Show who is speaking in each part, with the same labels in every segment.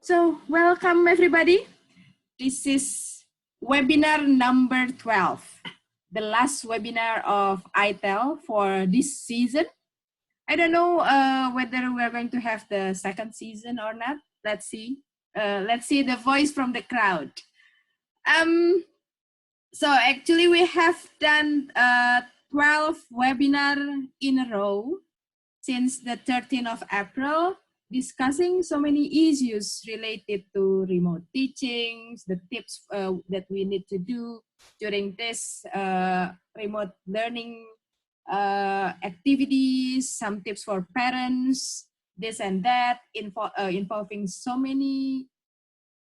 Speaker 1: So welcome everybody. This is webinar number 12, the last webinar of ITEL for this season. I don't know whether we're going to have the second season or not. Let's see. Let's see the voice from the crowd. So actually we have done 12 webinar in a row since the 13th of April, discussing so many issues related to remote teachings, the tips that we need to do during this remote learning activities, some tips for parents, this and that, involving so many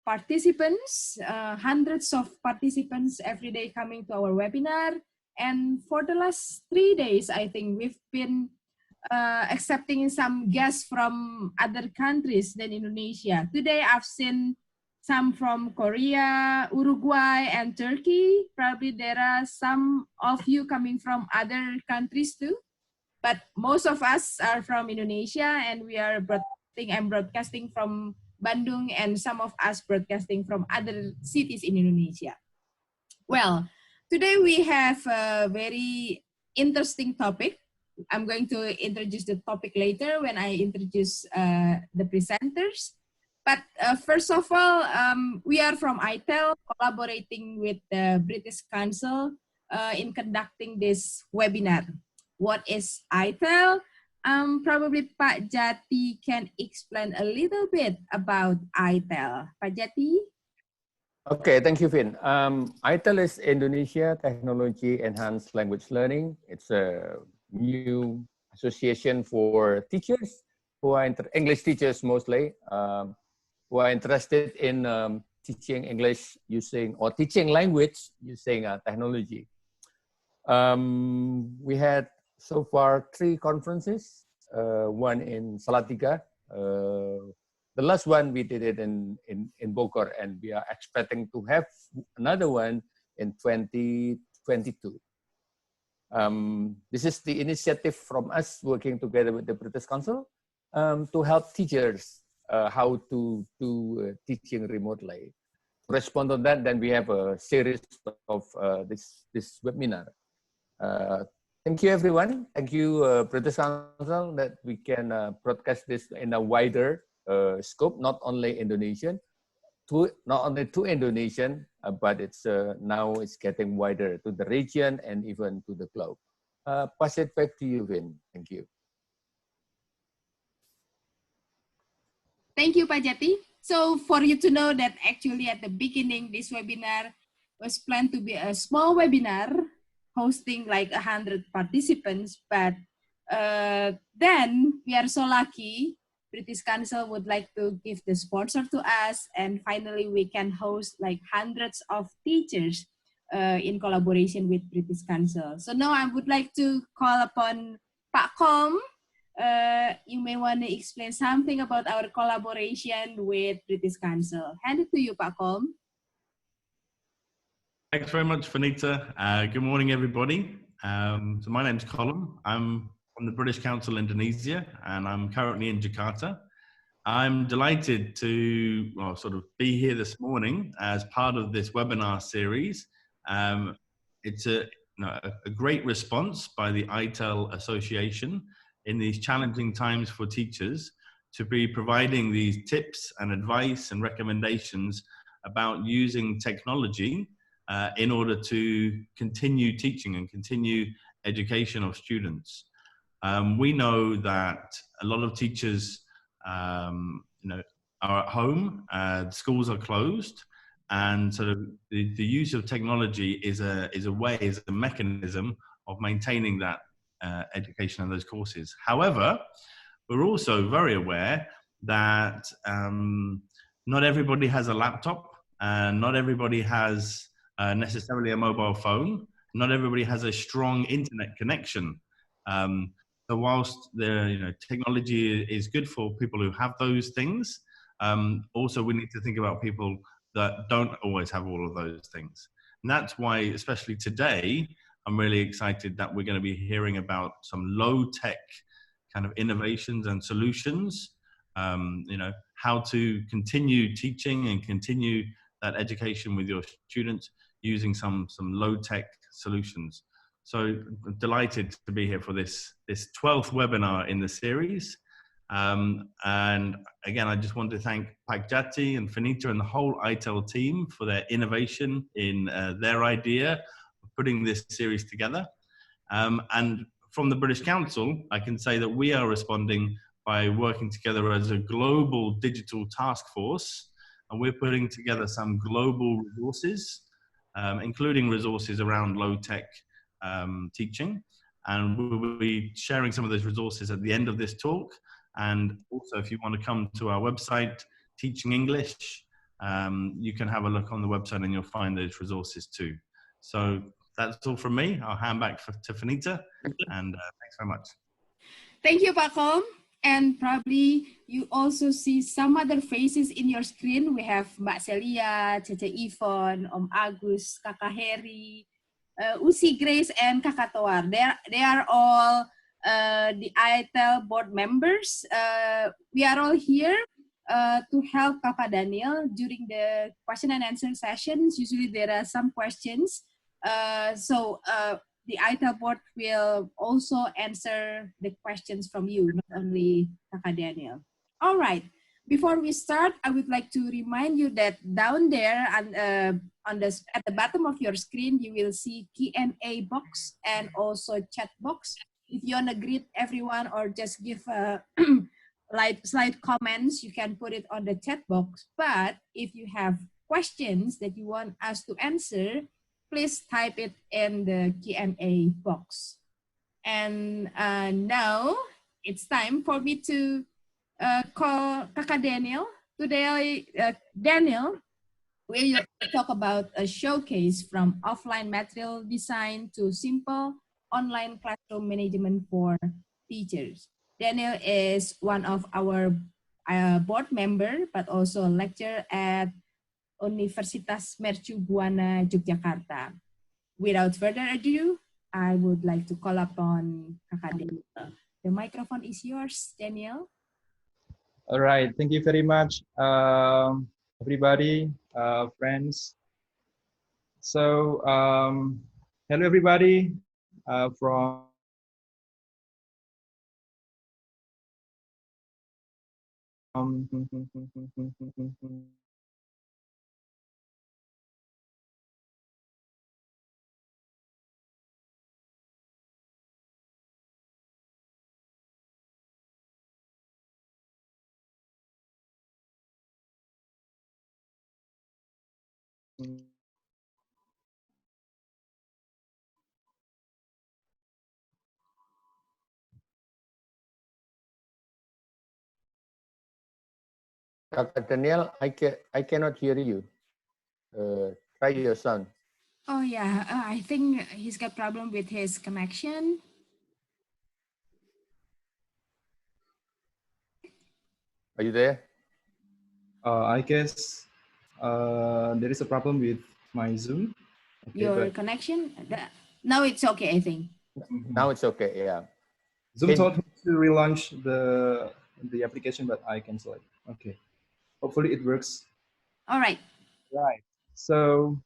Speaker 1: participants, hundreds of participants every day coming to our webinar. And for the last 3 days, I think we've been accepting some guests from other countries than Indonesia. Today I've seen some from Korea, Uruguay, and Turkey. Probably there are some of you coming from other countries too. But most of us are from Indonesia, and we are broadcasting. I'm broadcasting from Bandung, and some of us broadcasting from other cities in Indonesia. Well, today we have a very interesting topic. I'm going to introduce the topic later when I introduce the presenters. But first of all, we are from ITEL, collaborating with the British Council in conducting this webinar. What is ITEL? Probably Pak Jati can explain a little bit about ITEL. Pak Jati?
Speaker 2: Okay, thank you, Vin. ITEL is Indonesia Technology Enhanced Language Learning. It's a new association for teachers who are English teachers mostly, who are interested in teaching English using or teaching language using technology. We had so far 3 conferences, one in Salatiga. The last one we did it in Bogor, and we are expecting to have another one in 2022. This is the initiative from us working together with the British Council to help teachers how to do teaching remotely. To respond to that, then we have a series of this webinar. Thank you, everyone. Thank you, British Council, that we can broadcast this in a wider scope, not only Indonesian, not only to Indonesian, but it's now it's getting wider to the region and even to the globe. Pass it back to you, Vin. Thank you.
Speaker 1: Thank you, Pak Jati. So for you to know that actually at the beginning, this webinar was planned to be a small webinar hosting like 100 participants, but then we are so lucky British Council would like to give the sponsor to us, and finally we can host like hundreds of teachers in collaboration with British Council. So now I would like to call upon Pak Kom. You may want to explain something about our collaboration with British Council. Hand it to you, Pak Kom.
Speaker 3: Thanks very much, Vanita. Good morning, everybody. So my name's Colin. I'm from the British Council Indonesia, and I'm currently in Jakarta. I'm delighted to sort of be here this morning as part of this webinar series. It's a great response by the ITEL Association in these challenging times for teachers to be providing these tips and advice and recommendations about using technology in order to continue teaching and continue education of students. We know that a lot of teachers, are at home. Schools are closed, and sort of the use of technology is a mechanism of maintaining that education and those courses. However, we're also very aware that not everybody has a laptop, and not everybody has necessarily a mobile phone. Not everybody has a strong internet connection. So whilst the technology is good for people who have those things, also we need to think about people that don't always have all of those things. And that's why, especially today, I'm really excited that we're going to be hearing about some low-tech kind of innovations and solutions you know, how to continue teaching and continue that education with your students using some low-tech solutions. So delighted to be here for this 12th webinar in the series. And again, I just want to thank Pak Jati and Finita and the whole ITEL team for their innovation in their idea of putting this series together. And from the British Council, I can say that we are responding by working together as a global digital task force, and we're putting together some global resources, including resources around low-tech teaching. And we'll be sharing some of those resources at the end of this talk. And also, if you want to come to our website, Teaching English, you can have a look on the website and you'll find those resources too. So that's all from me. I'll hand back to Finita, and thanks very much.
Speaker 1: Thank you, Pak Kom. And probably you also see some other faces in your screen. We have Mbak Celia, Cece Yvonne, Om Agus, Kakak Heri, Usi Grace, and Kakak Toar. They are all the ITEL board members. We are all here to help Kakak Daniel during the question and answer sessions. Usually there are some questions. The ITEL board will also answer the questions from you, not only Kakak Daniel. All right. Before we start, I would like to remind you that down there at the bottom of your screen, you will see Q&A box and also chat box. If you want to greet everyone or just give slide comments, you can put it on the chat box. But if you have questions that you want us to answer, please type it in the Q&A box. And now it's time for me to call Kakak Daniel. Today, Daniel will talk about a showcase from offline material design to simple online classroom management for teachers. Daniel is one of our board member, but also a lecturer at Universitas Mercu Buana, Yogyakarta. Without further ado, I would like to call upon Kakak Daniel. The microphone is yours, Daniel.
Speaker 4: All right, thank you very much, everybody, friends. So, hello everybody from
Speaker 2: Dr. Daniel, I cannot hear you. Try your sound.
Speaker 1: Oh yeah, I think he's got problem with his connection.
Speaker 2: Are you there?
Speaker 4: I guess there is a problem with my Zoom. Okay,
Speaker 1: Your connection? Now it's okay, I think.
Speaker 2: Now it's okay, yeah.
Speaker 4: Zoom told me to relaunch the application, but I cancel it. Okay, hopefully it works.
Speaker 1: All right.
Speaker 4: Right. So,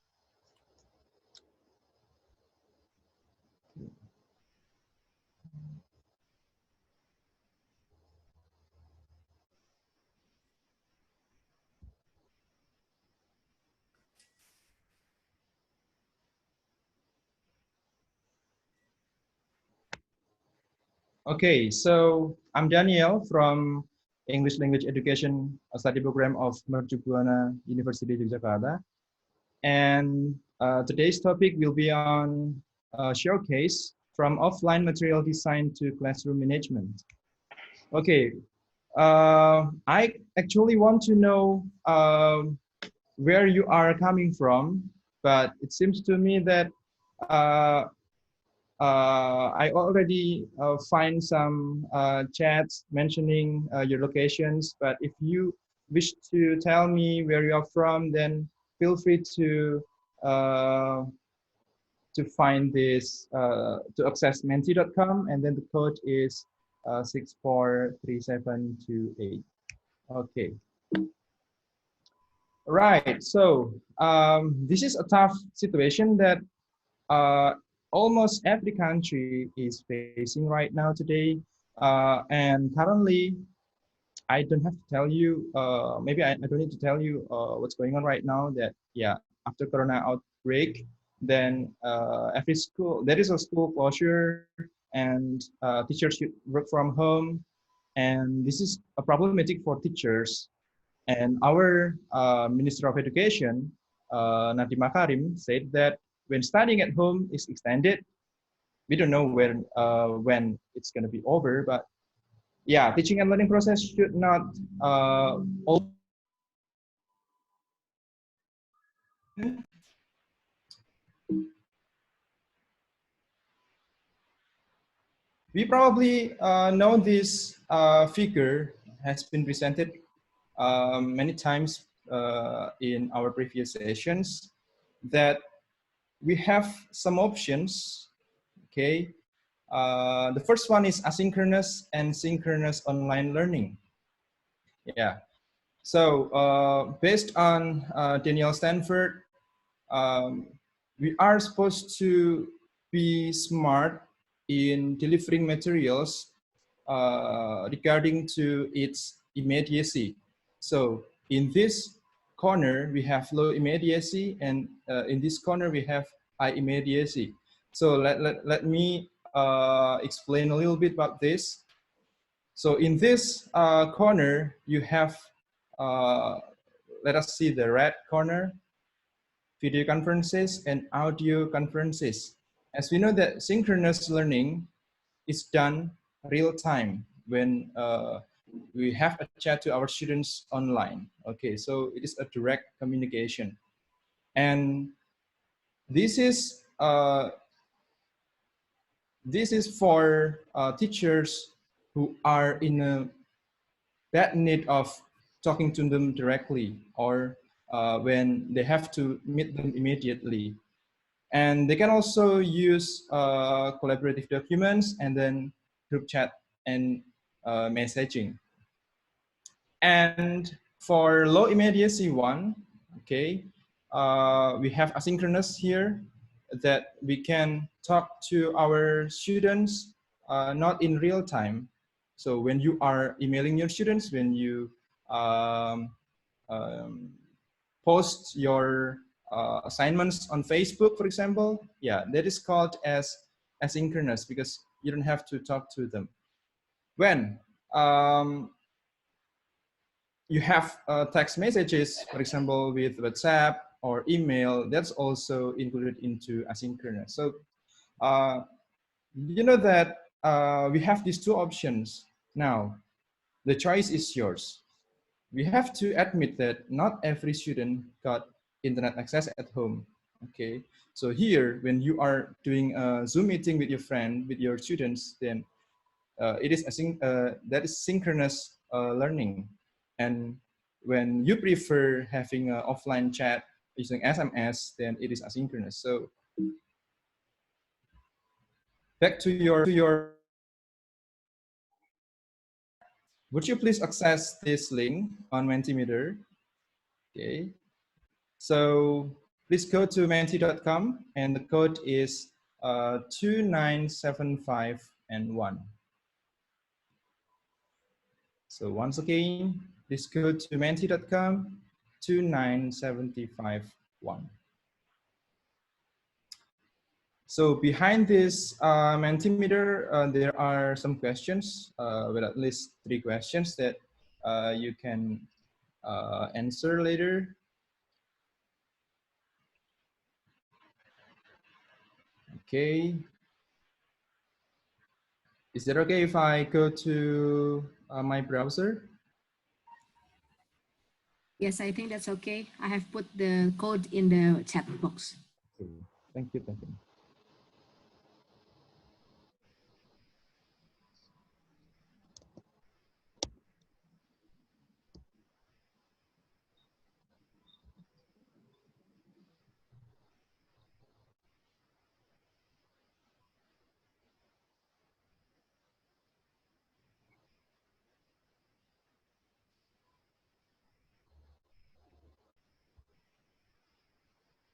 Speaker 4: okay, so I'm Daniel from English Language Education Study Program of Mercu Buana University Yogyakarta. And today's topic will be on a showcase from offline material design to classroom management. Okay, I actually want to know where you are coming from, but it seems to me that I already find some chats mentioning your locations, but if you wish to tell me where you are from, then feel free to find this, to access menti.com, and then the code is 643728. Okay. Right. So this is a tough situation that almost every country is facing right now today. And currently, I don't have to tell you, maybe I don't need to tell you what's going on right now that, yeah, after Corona outbreak, then every school, there is a school closure and teachers should work from home. And this is a problematic for teachers. And our Minister of Education, Nadiem Makarim, said that when studying at home is extended, we don't know when it's going to be over, but yeah, teaching and learning process should not all. We probably know this figure has been presented many times in our previous sessions, that we have some options. Okay, the first one is asynchronous and synchronous online learning. Yeah. So based on Daniel Stanford, we are supposed to be smart in delivering materials regarding to its immediacy. So in this corner, we have low immediacy, and in this corner, we have high immediacy. So let me explain a little bit about this. So in this corner, you have, let us see the red corner, video conferences and audio conferences. As we know that synchronous learning is done real time when we have a chat to our students online. Okay, so it is a direct communication. And this is for teachers who are in a bad need of talking to them directly, or when they have to meet them immediately. And they can also use collaborative documents and then group chat and messaging. And for low immediacy one, okay, we have asynchronous here, that we can talk to our students not in real time. So when you are emailing your students, when you post your assignments on Facebook, for example, yeah, that is called as asynchronous because you don't have to talk to them. When you have text messages, for example, with WhatsApp or email, that's also included into asynchronous. So you know that we have these two options now. The choice is yours. We have to admit that not every student got internet access at home. Okay, so here, when you are doing a Zoom meeting with your friend, with your students, then it is that is synchronous learning. And when you prefer having an offline chat using SMS, then it is asynchronous. So back to your, would you please access this link on Mentimeter? Okay, so please go to menti.com, and the code is 2975 and 1. So once again, please go to menti.com, 29751. So behind this Mentimeter, there are some questions, with at least 3 questions that you can answer later. Okay. Is it okay if I go to my browser?
Speaker 1: Yes, I think that's okay. I have put the code in the chat box.
Speaker 4: Okay. Thank you. Thank you.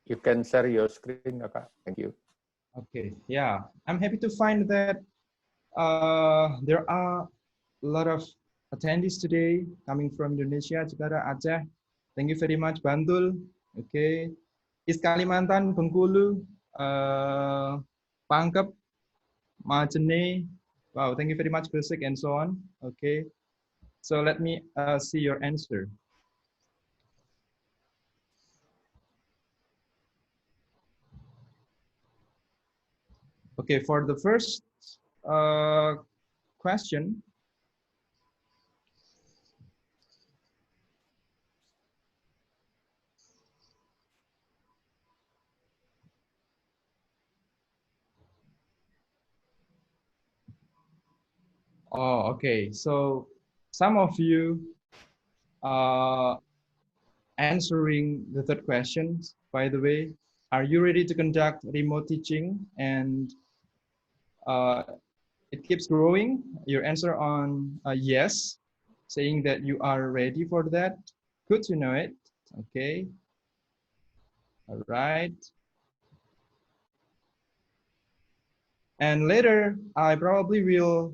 Speaker 2: You can share your screen, Kakak. Thank you.
Speaker 4: Okay, yeah, I'm happy to find that there are a lot of attendees today coming from Indonesia, Jakarta, Aceh. Thank you very much, Bantul. Okay, East Kalimantan, Bengkulu, Pangkep, Majene. Wow, thank you very much, Gresik, and so on. Okay, so let me see your answer. Okay, for the first question, oh, okay. So some of you answering the third question, by the way, are you ready to conduct remote teaching? And it keeps growing. Your answer on yes, saying that you are ready for that. Good to know it. Okay. All right. And later, I probably will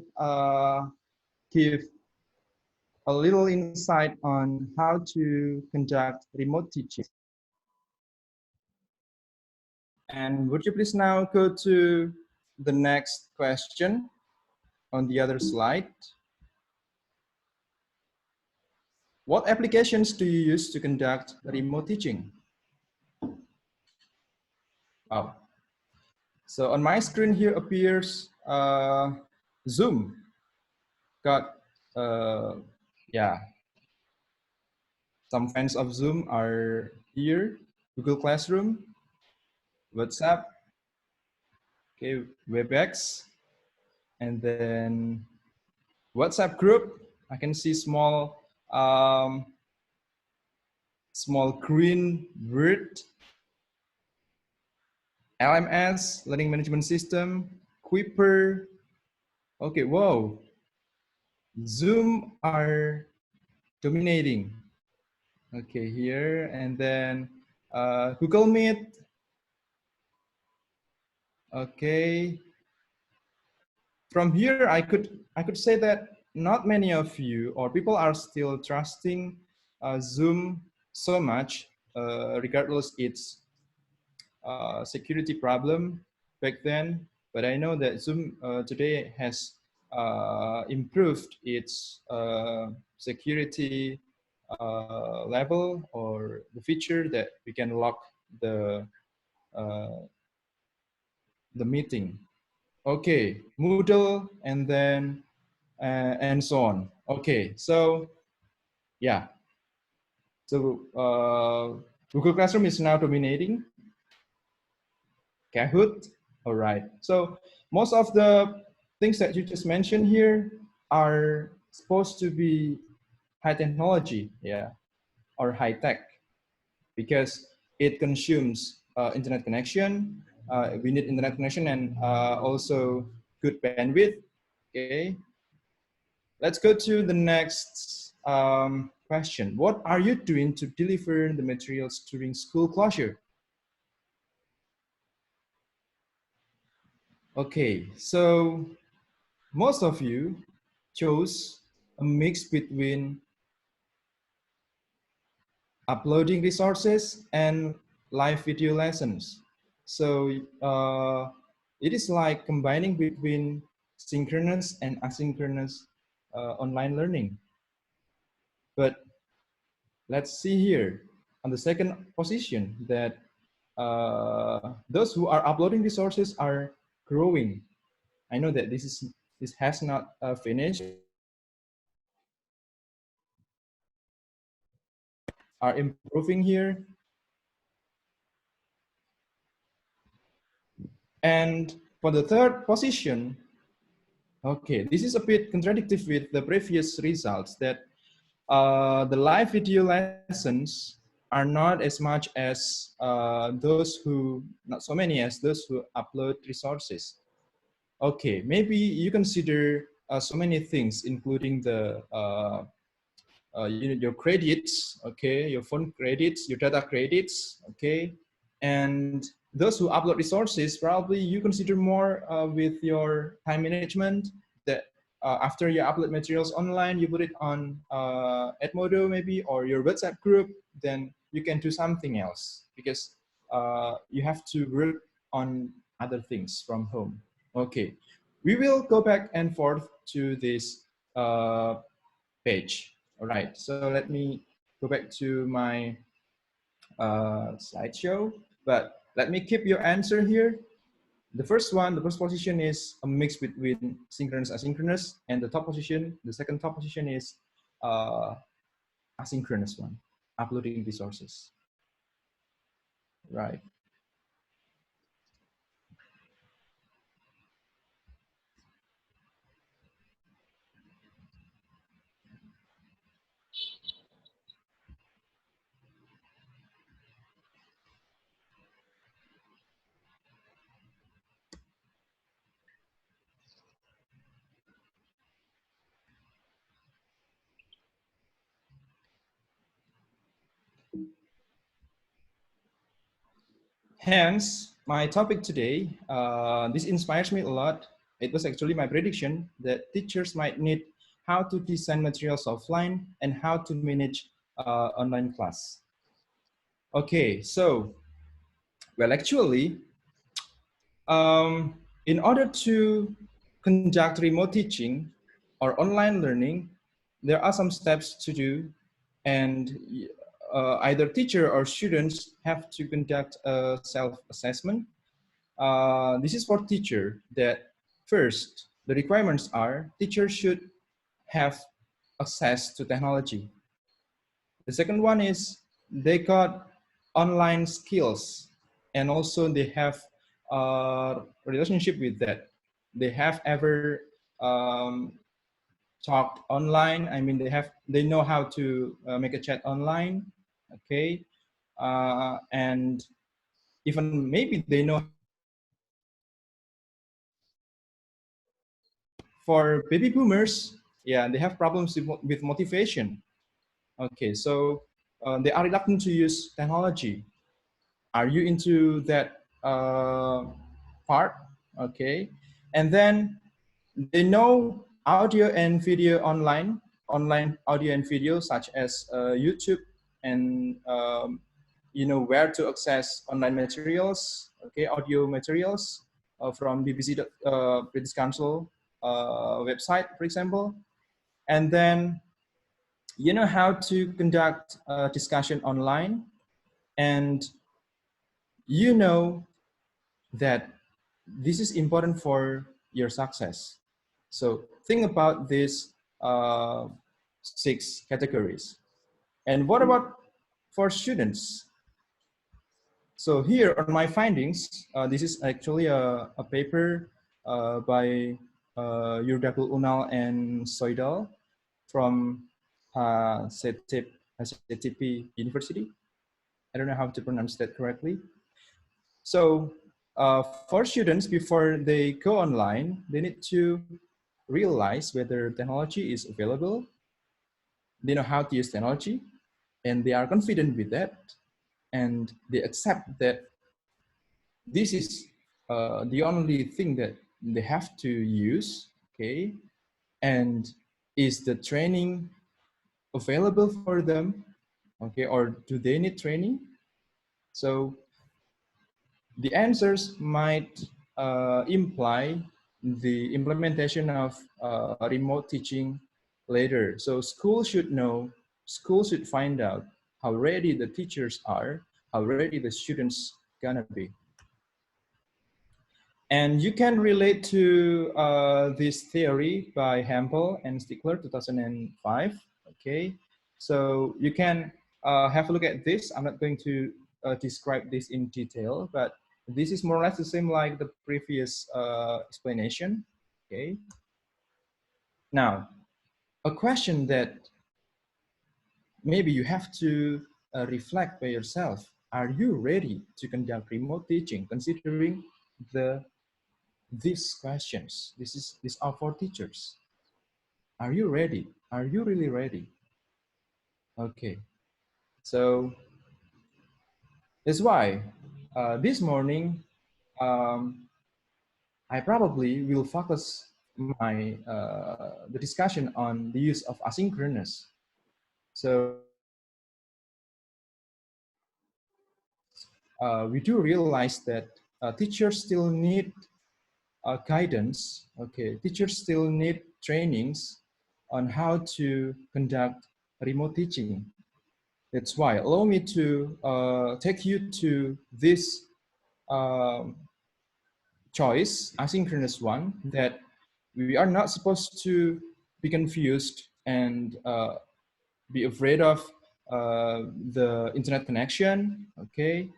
Speaker 4: give a little insight on how to conduct remote teaching. And would you please now go to the next question on the other slide? What applications do you use to conduct remote teaching? Oh. So on my screen here appears Zoom. Got, yeah. Some fans of Zoom are here. Google Classroom, WhatsApp, okay, WebEx, and then WhatsApp group. I can see small, small green word. LMS, Learning Management System, Kuiper. Okay, whoa. Zoom are dominating. Okay, here, and then Google Meet. Okay. From here, I could say that not many of you or people are still trusting Zoom so much, regardless its security problem back then. But I know that Zoom today has improved its security level, or the feature that we can lock the meeting. Okay, Moodle, and then and so on. Okay, so yeah, so Google Classroom is now dominating. Kahoot, all right. So most of the things that you just mentioned here are supposed to be high technology, yeah, or high tech, because it consumes internet connection. We need internet connection and also good bandwidth. Okay, let's go to the next question. What are you doing to deliver the materials during school closure? Okay, so most of you chose a mix between uploading resources and live video lessons. So it is like combining between synchronous and asynchronous online learning. But let's see here on the second position that those who are uploading resources are growing. I know that this has not finished. Are improving here. And for the third position, okay, this is a bit contradictory with the previous results, that the live video lessons are not as much as not so many as those who upload resources. Okay, maybe you consider so many things, including the your credits, okay, your phone credits, your data credits, okay, And those who upload resources, probably you consider more with your time management, that after you upload materials online, you put it on Edmodo maybe, or your WhatsApp group, then you can do something else, because you have to work on other things from home. Okay, we will go back and forth to this page. All right, so let me go back to my slideshow, but let me keep your answer here. The first one, the first position is a mix between synchronous, asynchronous, and the top position, the second top position is asynchronous one, uploading resources. Right. Hence, my topic today, this inspires me a lot. It was actually my prediction that teachers might need how to design materials offline and how to manage online class. Okay, so, well, actually, in order to conduct remote teaching or online learning, there are some steps to do, and either teacher or students have to conduct a self-assessment. This is for teacher, that first, the requirements are teachers should have access to technology. The second one is they got online skills, and also they have a relationship with that. They have ever talked online. I mean, they know how to make a chat online, okay, and even maybe they know. For baby boomers, yeah, they have problems with motivation. Okay, so they are reluctant to use technology. Are you into that part? Okay, and then they know audio and video online audio and video such as YouTube, and you know where to access online materials, okay, audio materials from BBC, British Council website, for example. And then you know how to conduct a discussion online, and you know that this is important for your success. So think about these 6 categories. And what about for students? So here are my findings. This is actually a paper by Yurdakul Unal and Soidal from CTP University. I don't know how to pronounce that correctly. So for students, before they go online, they need to realize whether technology is available. They know how to use technology, and they are confident with that, and they accept that this is the only thing that they have to use, okay? And is the training available for them, okay? Or do they need training? So the answers might imply the implementation of remote teaching later. So schools should know, schools should find out how ready the teachers are, how ready the students gonna be. And you can relate to this theory by Hempel and Stickler, 2005, okay? So you can have a look at this. I'm not going to describe this in detail, but this is more or less the same like the previous explanation, okay? Now, a question that maybe you have to reflect by yourself. Are you ready to conduct remote teaching considering these questions? These are for teachers. Are you ready? Are you really ready? Okay, so that's why this morning, I probably will focus the discussion on the use of asynchronous. So we do realize that teachers still need guidance. Okay, teachers still need trainings on how to conduct remote teaching. That's why allow me to take you to this choice, asynchronous one, that we are not supposed to be confused and be afraid of the internet connection, okay?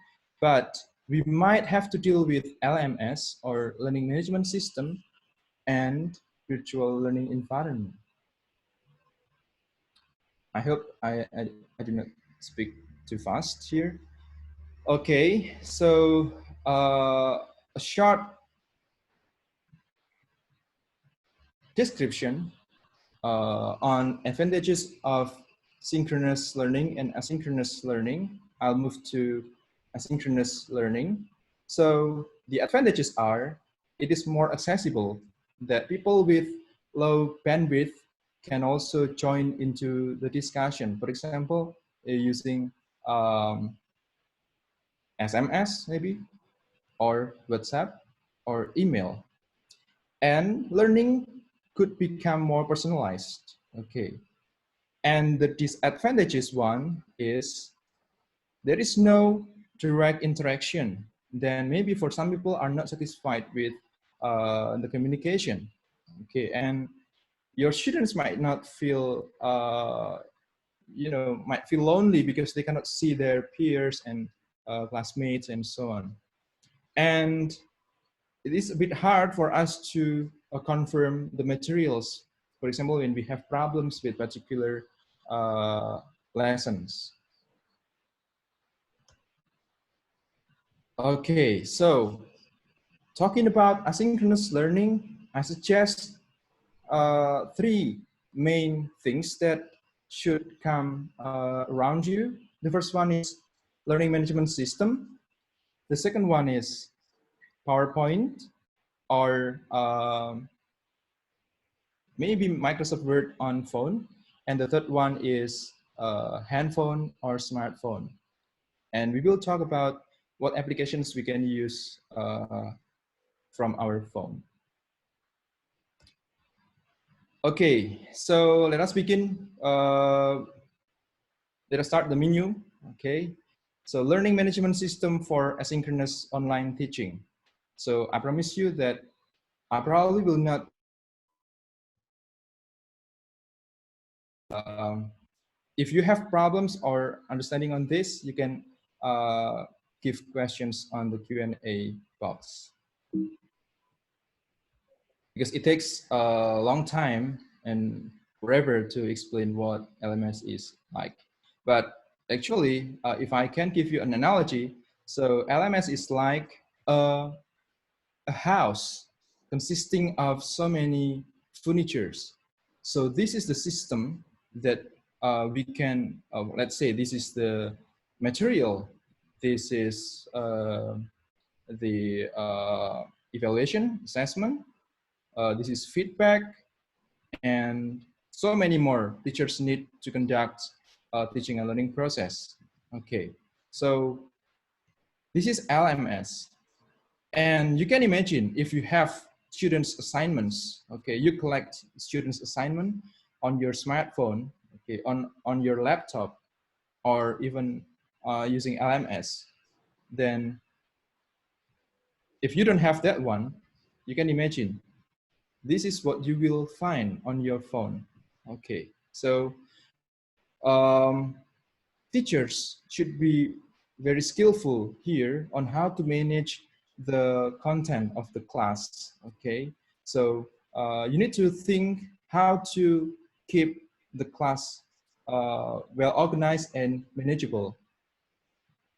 Speaker 4: But we might have to deal with LMS or learning management system and virtual learning environment. I hope I do not speak too fast here. Okay, so a short description on advantages of synchronous learning and asynchronous learning. I'll move to asynchronous learning. So the advantages are, it is more accessible, that people with low bandwidth can also join into the discussion. For example, using SMS maybe, or WhatsApp, or email. And learning could become more personalized. Okay. And the disadvantages one is there is no direct interaction. Then maybe for some people are not satisfied with the communication. Okay, and your students might not feel, might feel lonely because they cannot see their peers and classmates and so on. And it is a bit hard for us to confirm the materials. For example, when we have problems with particular lessons. Okay, so talking about asynchronous learning, I suggest three main things that should come around you. The first one is learning management system. The second one is PowerPoint, or maybe Microsoft Word on phone. And the third one is handphone or smartphone. And we will talk about what applications we can use from our phone. Okay, so let us begin. Let us start the menu. Okay, so learning management system for asynchronous online teaching. So I promise you that I probably will not if you have problems or understanding on this, you can give questions on the Q&A box. Because it takes a long time and forever to explain what LMS is like. But actually, if I can give you an analogy, so LMS is like a house consisting of so many furnitures. So this is the system that we can, let's say this is the material, this is the evaluation, assessment, this is feedback, and so many more teachers need to conduct teaching and learning process. Okay, so this is LMS. And you can imagine if you have students' assignments, okay, you collect students' assignment on your smartphone, okay, on your laptop, or even using LMS, then if you don't have that one, you can imagine this is what you will find on your phone. Okay, so teachers should be very skillful here on how to manage the content of the class. Okay, so you need to think how to keep the class well organized and manageable.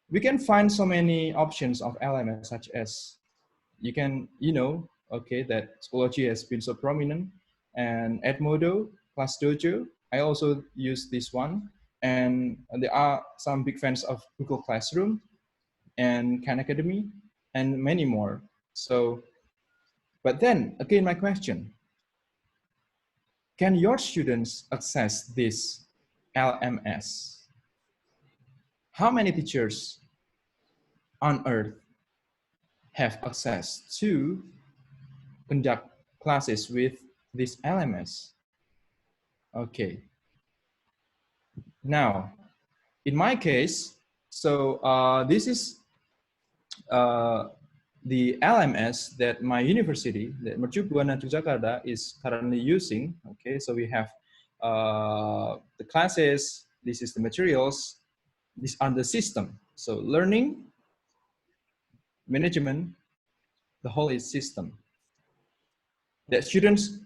Speaker 4: We can find so many options of LMS, such as you can, okay, that Schoology has been so prominent, and Edmodo, ClassDojo. I also use this one, and there are some big fans of Google Classroom. and Khan Academy, and many more. So, but then again, my question, can your students access this LMS? How many teachers on earth have access to conduct classes with this LMS? Okay. Now, in my case, so this is the LMS that my university, that Mercu Buana Yogyakarta, is currently using. Okay, so we have the classes, this is the materials, these are the system. So learning, management, the whole is system that students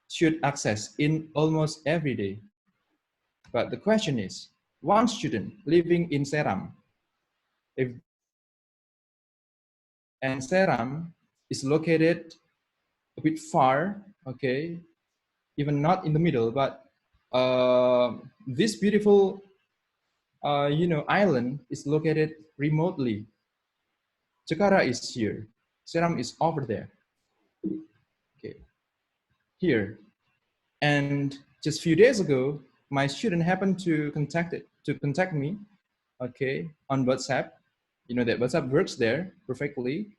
Speaker 4: should access in almost every day. But the question is, one student living in Seram, and Seram is located a bit far, okay, even not in the middle, but this beautiful, island is located remotely. Jakarta is here, Seram is over there, okay, here. And just a few days ago, my student happened to contact me, okay, on WhatsApp. You know that WhatsApp works there perfectly,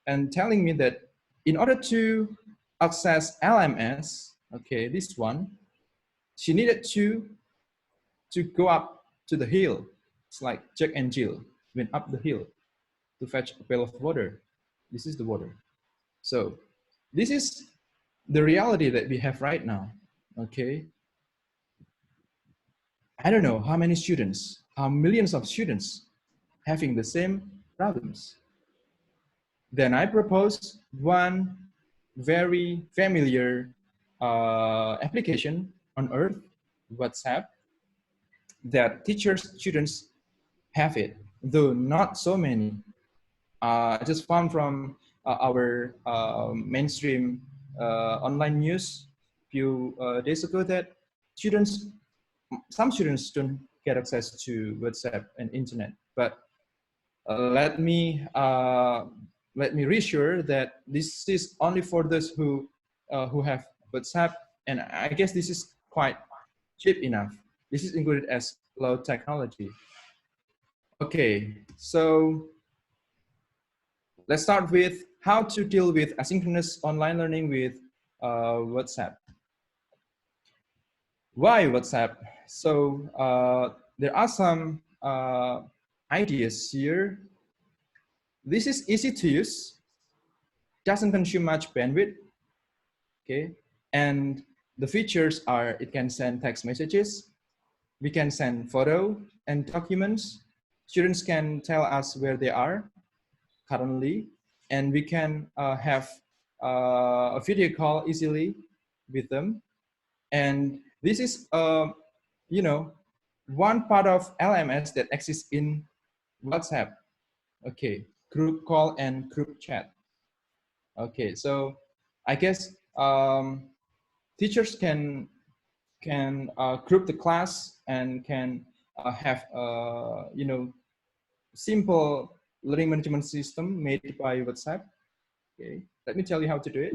Speaker 4: and telling me that in order to access LMS, okay, this one, she needed to go up to the hill. It's like Jack and Jill went up the hill to fetch a pail of water. This is the water. So this is the reality that we have right now, okay? I don't know how many students, how millions of students having the same problems. Then I propose one very familiar application on earth, WhatsApp, that teachers, students have it, though not so many. I just found from our mainstream online news a few days ago that some students don't get access to WhatsApp and internet. But let me reassure that this is only for those who have WhatsApp, and I guess this is quite cheap enough. This is included as low technology. Okay, so let's start with how to deal with asynchronous online learning with WhatsApp. Why WhatsApp? So there are some ideas here. This is easy to use, doesn't consume much bandwidth, okay? And the features are, it can send text messages, we can send photo and documents. Students can tell us where they are currently, and we can have a video call easily with them. And this is, one part of LMS that exists in WhatsApp. Okay, group call and group chat. Okay, so I guess teachers can group the class and can have simple learning management system made by WhatsApp. Okay, let me tell you how to do it.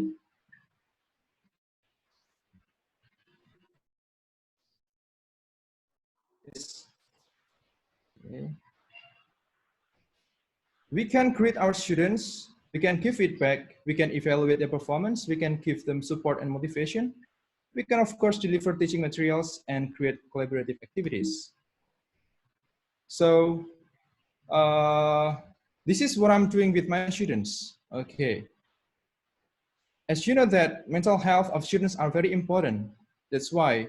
Speaker 4: Okay. We can create our students, we can give feedback, we can evaluate their performance, we can give them support and motivation. We can, of course, deliver teaching materials and create collaborative activities. So this is what I'm doing with my students. Okay. As you know that mental health of students are very important. That's why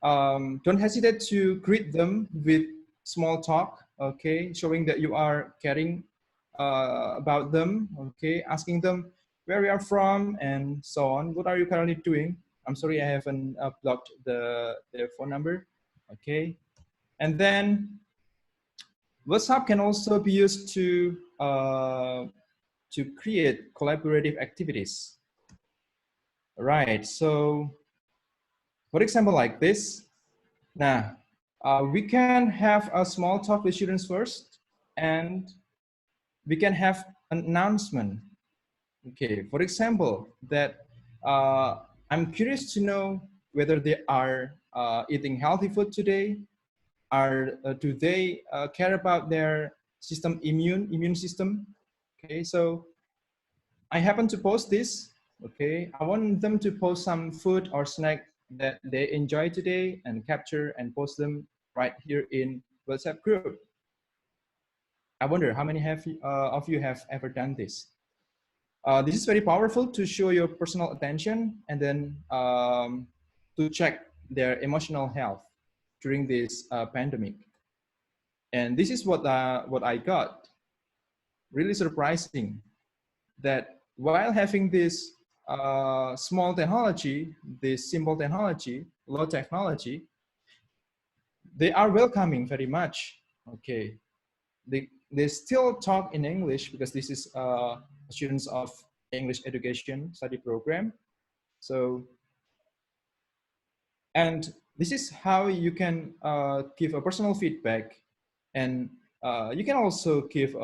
Speaker 4: don't hesitate to greet them with small talk, okay, showing that you are caring about them, okay, asking them where you are from and so on. What are you currently doing? I'm sorry, I haven't blocked their phone number, okay. And then WhatsApp can also be used to create collaborative activities. Right, so for example, like this. Now, we can have a small talk with students first, and we can have an announcement. Okay, for example, that I'm curious to know whether they are eating healthy food today. Do they care about their immune system? Okay, so I happen to post this. Okay, I want them to post some food or snack that they enjoy today and capture and post them right here in WhatsApp group. I wonder how many of you have ever done this. This is very powerful to show your personal attention and then to check their emotional health during this pandemic. And this is what I got. Really surprising that while having this small technology, this simple technology, low technology, they are welcoming very much. Okay, they still talk in English because this is students of English education study program. So, and this is how you can give a personal feedback, and you can also give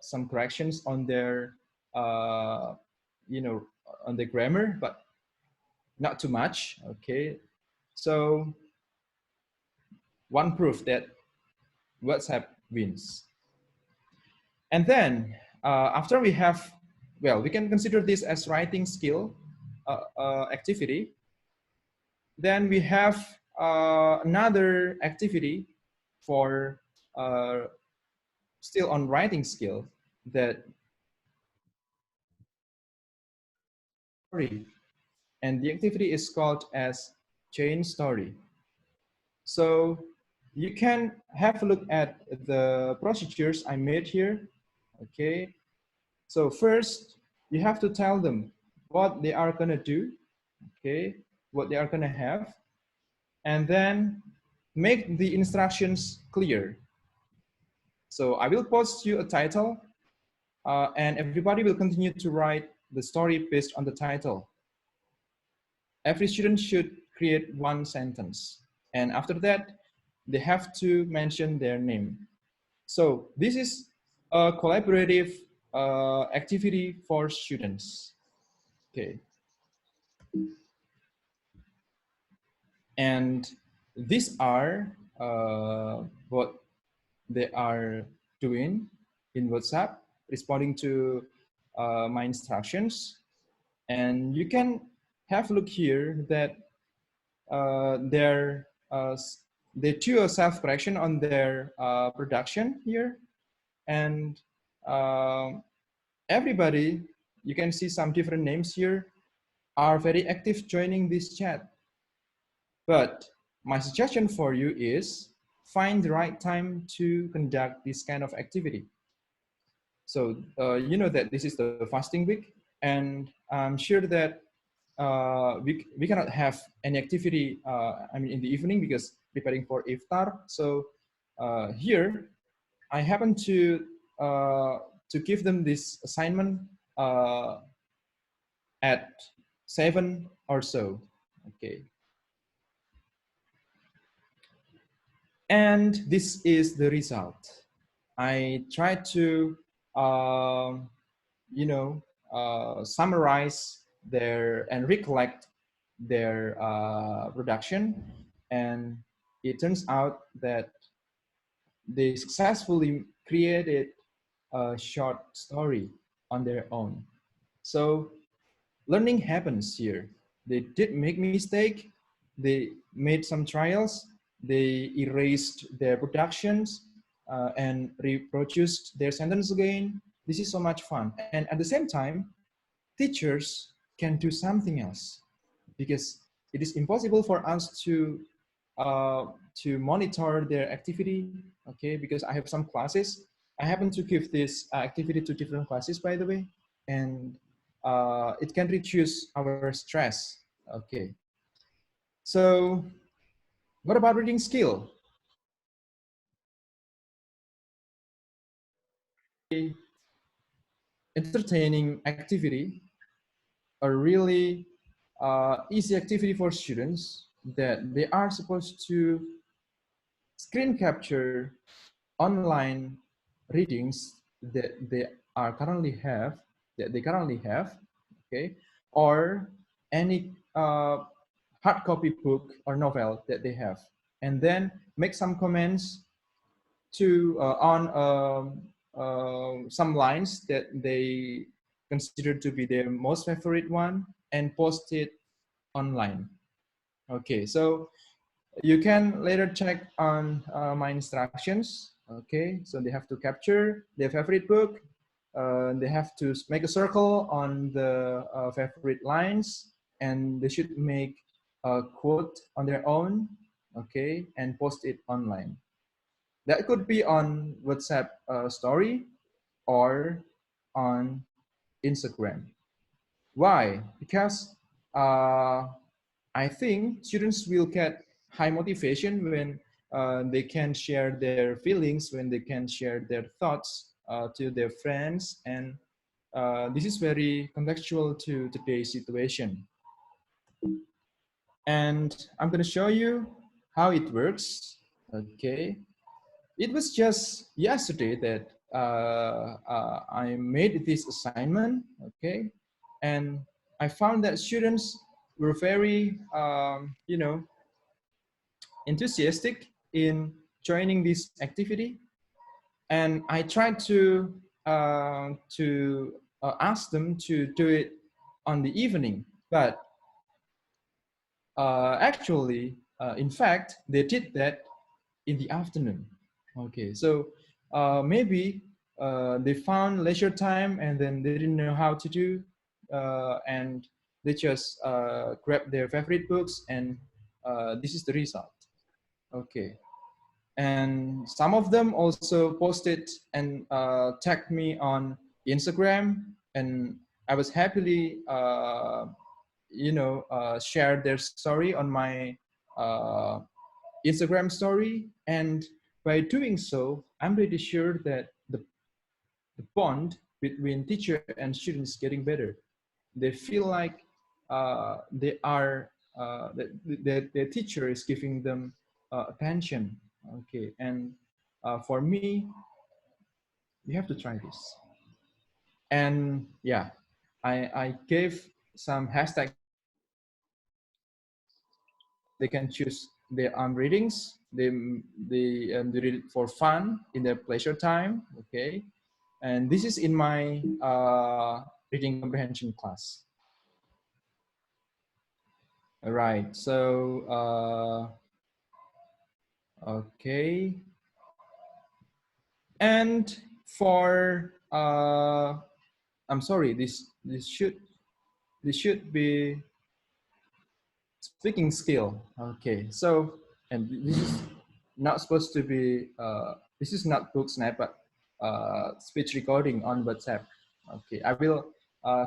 Speaker 4: some corrections on their, you know, on the grammar, but not too much. Okay, so one proof that WhatsApp wins. And then after we have, well, we can consider this as writing skill activity. Then we have another activity for still on writing skill, that story, and the activity is called as chain story. So you can have a look at the procedures I made here. Okay, so first you have to tell them what they are gonna do, okay, what they are gonna have, and then make the instructions clear. So I will post you a title and everybody will continue to write the story based on the title. Every student should create one sentence. And after that, they have to mention their name. So this is a collaborative activity for students. Okay. And these are what they are doing in WhatsApp, responding to my instructions. And you can have a look here that they do a self-correction on their production here. And everybody, you can see some different names here, are very active joining this chat. But my suggestion for you is find the right time to conduct this kind of activity. So you know that this is the fasting week, and I'm sure that we cannot have any activity, I mean, in the evening because preparing for iftar. So here, I happen to give them this assignment at 7 or so. Okay. And this is the result. I tried to, you know, summarize their and recollect their production, and it turns out that they successfully created a short story on their own. So learning happens here. They did make mistake. They made some trials. They erased their productions and reproduced their sentence again. This is so much fun. And at the same time, teachers can do something else, because it is impossible for us to monitor their activity. Okay, because I have some classes. I happen to give this activity to different classes, by the way, and it can reduce our stress. Okay. So what about reading skill? Entertaining activity, a really easy activity for students, that they are supposed to screen capture online readings that they are currently have, that they currently have, okay, or any hard copy book or novel that they have, and then make some comments to on some lines that they consider to be their most favorite one, and post it online. Okay, so you can later check on my instructions. Okay, so they have to capture their favorite book. They have to make a circle on the favorite lines, and they should make a quote on their own, okay, and post it online. That could be on WhatsApp story or on Instagram. Why? Because I think students will get high motivation when they can share their feelings, when they can share their thoughts to their friends, and this is very contextual to today's situation. And I'm going to show you how it works. Okay, it was just yesterday that I made this assignment. Okay, and I found that students were very, you know, enthusiastic in joining this activity, and I tried to ask them to do it on the evening, but actually, in fact, they did that in the afternoon. Okay, so maybe they found leisure time and then they didn't know how to do, and they just grabbed their favorite books, and this is the result. Okay, and some of them also posted and tagged me on Instagram, and I was happily share their story on my Instagram story. And by doing so, I'm pretty sure that the bond between teacher and students is getting better. They feel like they are their teacher is giving them attention. Okay, and for me, you have to try this. And yeah, I gave some hashtags. They can choose their own readings. They read it for fun in their pleasure time. Okay, and this is in my reading comprehension class. All right, so okay, and for I'm sorry, this should be speaking skill. Okay, so, and this is not supposed to be, this is not book snap, but speech recording on WhatsApp. Okay, I will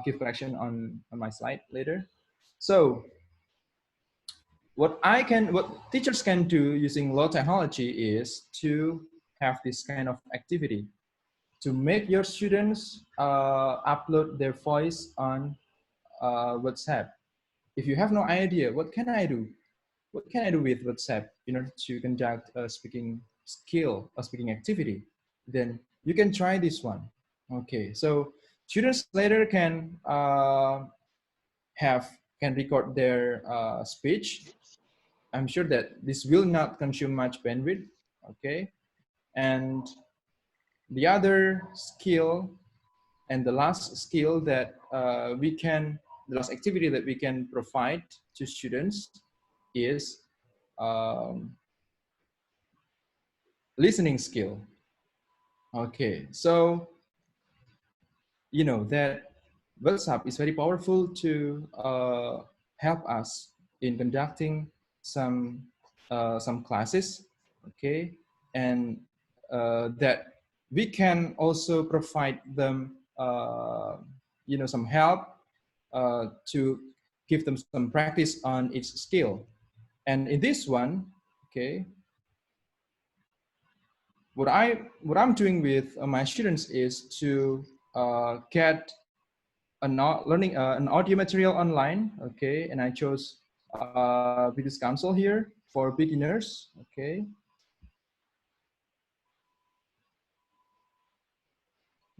Speaker 4: give correction on my slide later. So what teachers can do using low technology is to have this kind of activity to make your students upload their voice on WhatsApp. If you have no idea, what can I do? What can I do with WhatsApp in order to conduct a speaking skill or speaking activity? Then you can try this one. Okay, so students later can record their speech. I'm sure that this will not consume much bandwidth. Okay, and the other skill and the last skill that the last activity that we can provide to students is listening skill. Okay, so you know that WhatsApp is very powerful to help us in conducting some classes. Okay, and that we can also provide them some help to give them some practice on each skill. And in this one, okay, what I'm doing with my students is to get an audio material online. Okay, and I chose British Council here for beginners. Okay,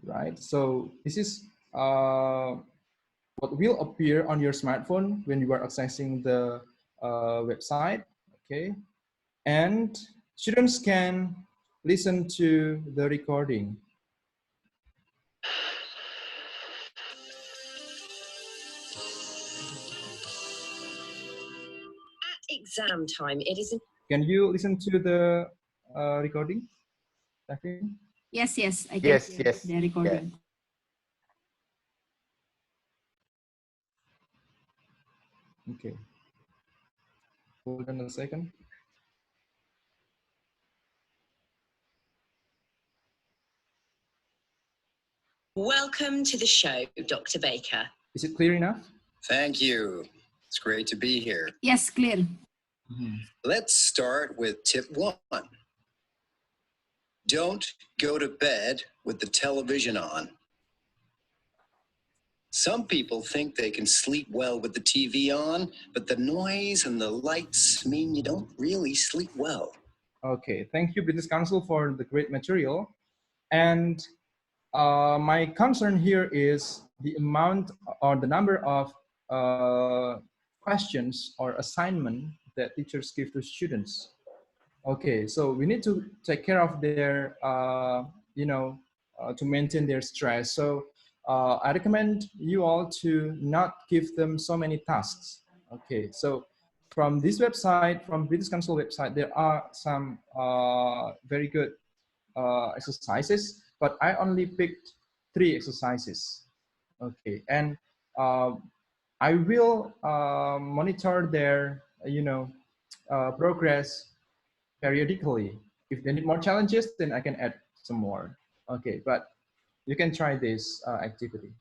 Speaker 4: right? So this is what will appear on your smartphone when you are accessing the website, okay? And students can listen to the recording.
Speaker 5: At exam time, it is.
Speaker 4: Can you listen to the recording, Daphne?
Speaker 1: Yes, yes, I can
Speaker 2: Yes,
Speaker 1: hear
Speaker 2: yes,
Speaker 1: the recording.
Speaker 4: Okay. Hold on a second.
Speaker 5: Welcome to the show, Dr. Baker.
Speaker 4: Is it clear enough?
Speaker 6: Thank you. It's great to be here.
Speaker 1: Yes, clear.
Speaker 6: Let's start with tip 1. Don't go to bed with the television on. Some people think they can sleep well with the TV on, but the noise and the lights mean you don't really sleep well.
Speaker 4: Okay, thank you, British Council, for the great material. And my concern here is the amount or the number of questions or assignment that teachers give to students. Okay, so we need to take care of their, to maintain their stress. So I recommend you all to not give them so many tasks. Okay, so from this website, from British Council website, there are some very good exercises, but I only picked 3 exercises. Okay, and I will monitor their, progress periodically. If they need more challenges, then I can add some more. Okay, but you can try this activity.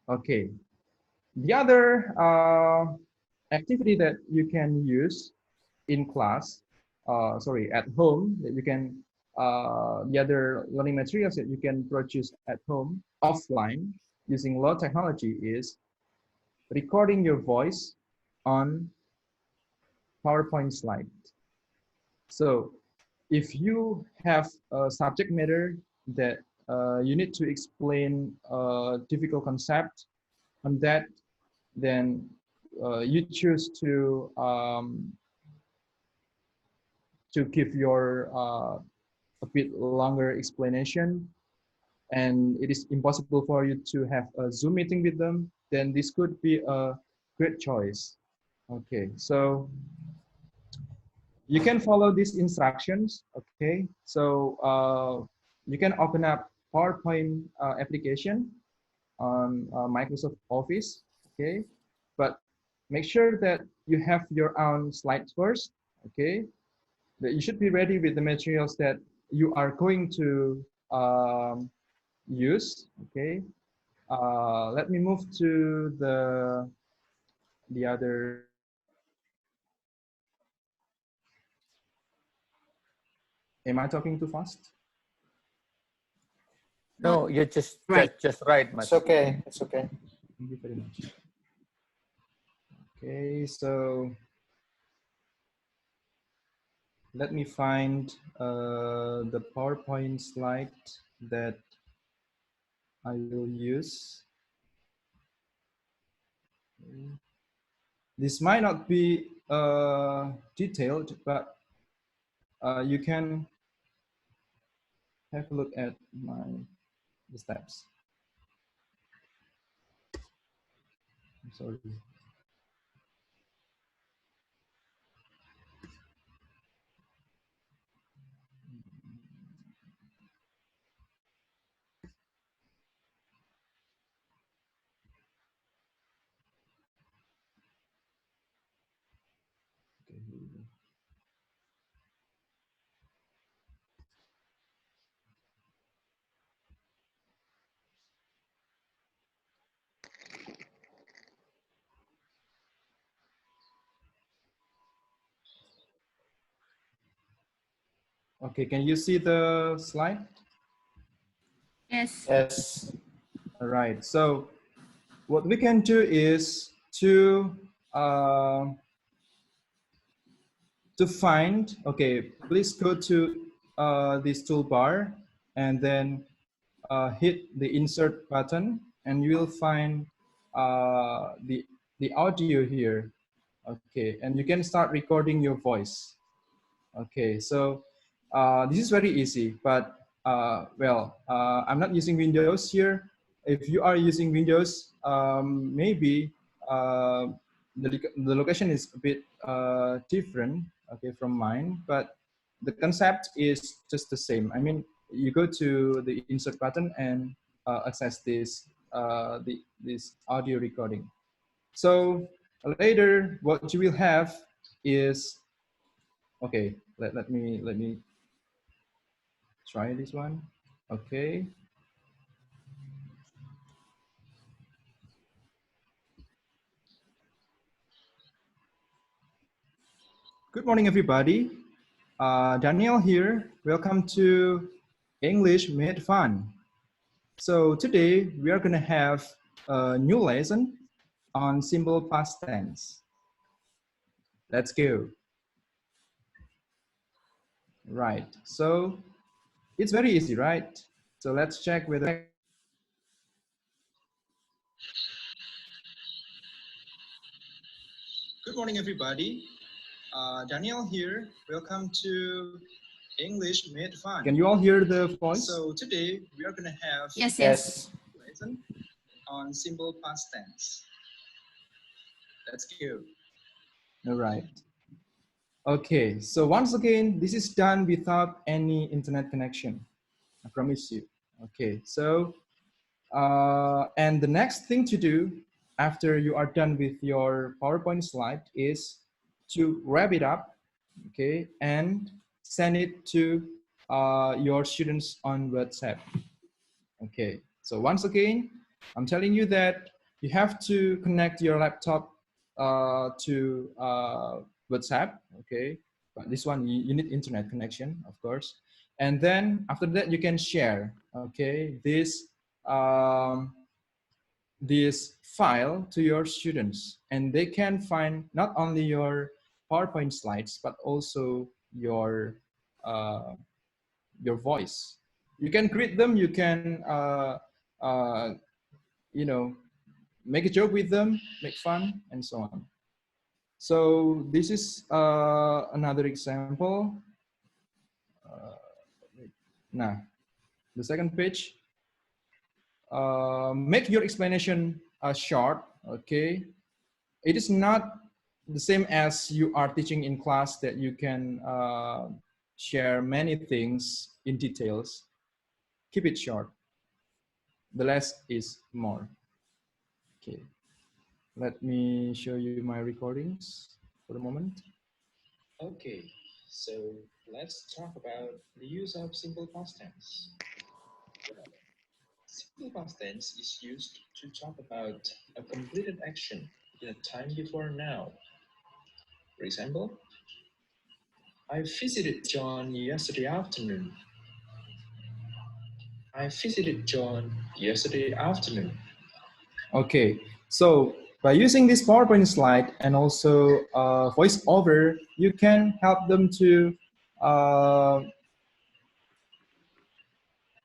Speaker 4: Okay, the other activity that you can use in class, at home, that you can, the other learning materials that you can purchase at home offline using low technology is recording your voice on PowerPoint slide. So if you have a subject matter that you need to explain a difficult concept on that, then you choose to give your a bit longer explanation, and it is impossible for you to have a Zoom meeting with them, then this could be a great choice. Okay, so you can follow these instructions. Okay, so you can open up PowerPoint application on Microsoft Office. Okay, but make sure that you have your own slides first. Okay, that you should be ready with the materials that you are going to use. Okay, let me move to the other. Am I talking too fast?
Speaker 2: No, you're just
Speaker 1: Right.
Speaker 2: just right, Mas.
Speaker 7: It's okay. It's okay.
Speaker 4: Thank you very much. Okay, so let me find the PowerPoint slide that I will use. Okay. This might not be detailed, but you can have a look at the steps. I'm sorry. Okay, here we go. Okay, can you see the slide?
Speaker 1: Yes.
Speaker 7: Yes.
Speaker 4: All right, so what we can do is to find, okay, please go to this toolbar and then hit the insert button, and you will find the audio here. Okay, and you can start recording your voice. Okay, so this is very easy, but I'm not using Windows here. If you are using Windows, maybe the location is a bit different, okay, from mine, but the concept is just the same. I mean, you go to the insert button and access this this audio recording. So later, what you will have is, okay, let me try this one. Okay. Good morning, everybody. Daniel here. Welcome to English Made Fun. So today we are going to have a new lesson on simple past tense. Let's go. Right. So it's very easy, right? So let's check whether. Good morning, everybody. Daniel here. Welcome to English Made Fun. Can you all hear the voice? So today we are going to have
Speaker 1: Yes.
Speaker 4: a lesson on simple past tense. Let's go. All right. Okay, so once again, this is done without any internet connection. I promise you. Okay, so and the next thing to do after you are done with your PowerPoint slide is to wrap it up, okay, and send it to your students on WhatsApp. Okay, so once again, I'm telling you that you have to connect your laptop to WhatsApp, okay, but this one you need internet connection, of course, and then after that you can share, okay, this file to your students, and they can find not only your PowerPoint slides but also your voice. You can greet them, you can you know, make a joke with them, make fun, and so on. So this is another example. Now, the second page. Make your explanation short, okay? It is not the same as you are teaching in class that you can share many things in details. Keep it short. The less is more. Okay. Let me show you my recordings for a moment. Okay, so let's talk about the use of simple past tense. Simple past tense is used to talk about a completed action in a time before now. For example, I visited John yesterday afternoon. I visited John yesterday afternoon. Okay, so by using this PowerPoint slide and also voiceover, you can help them to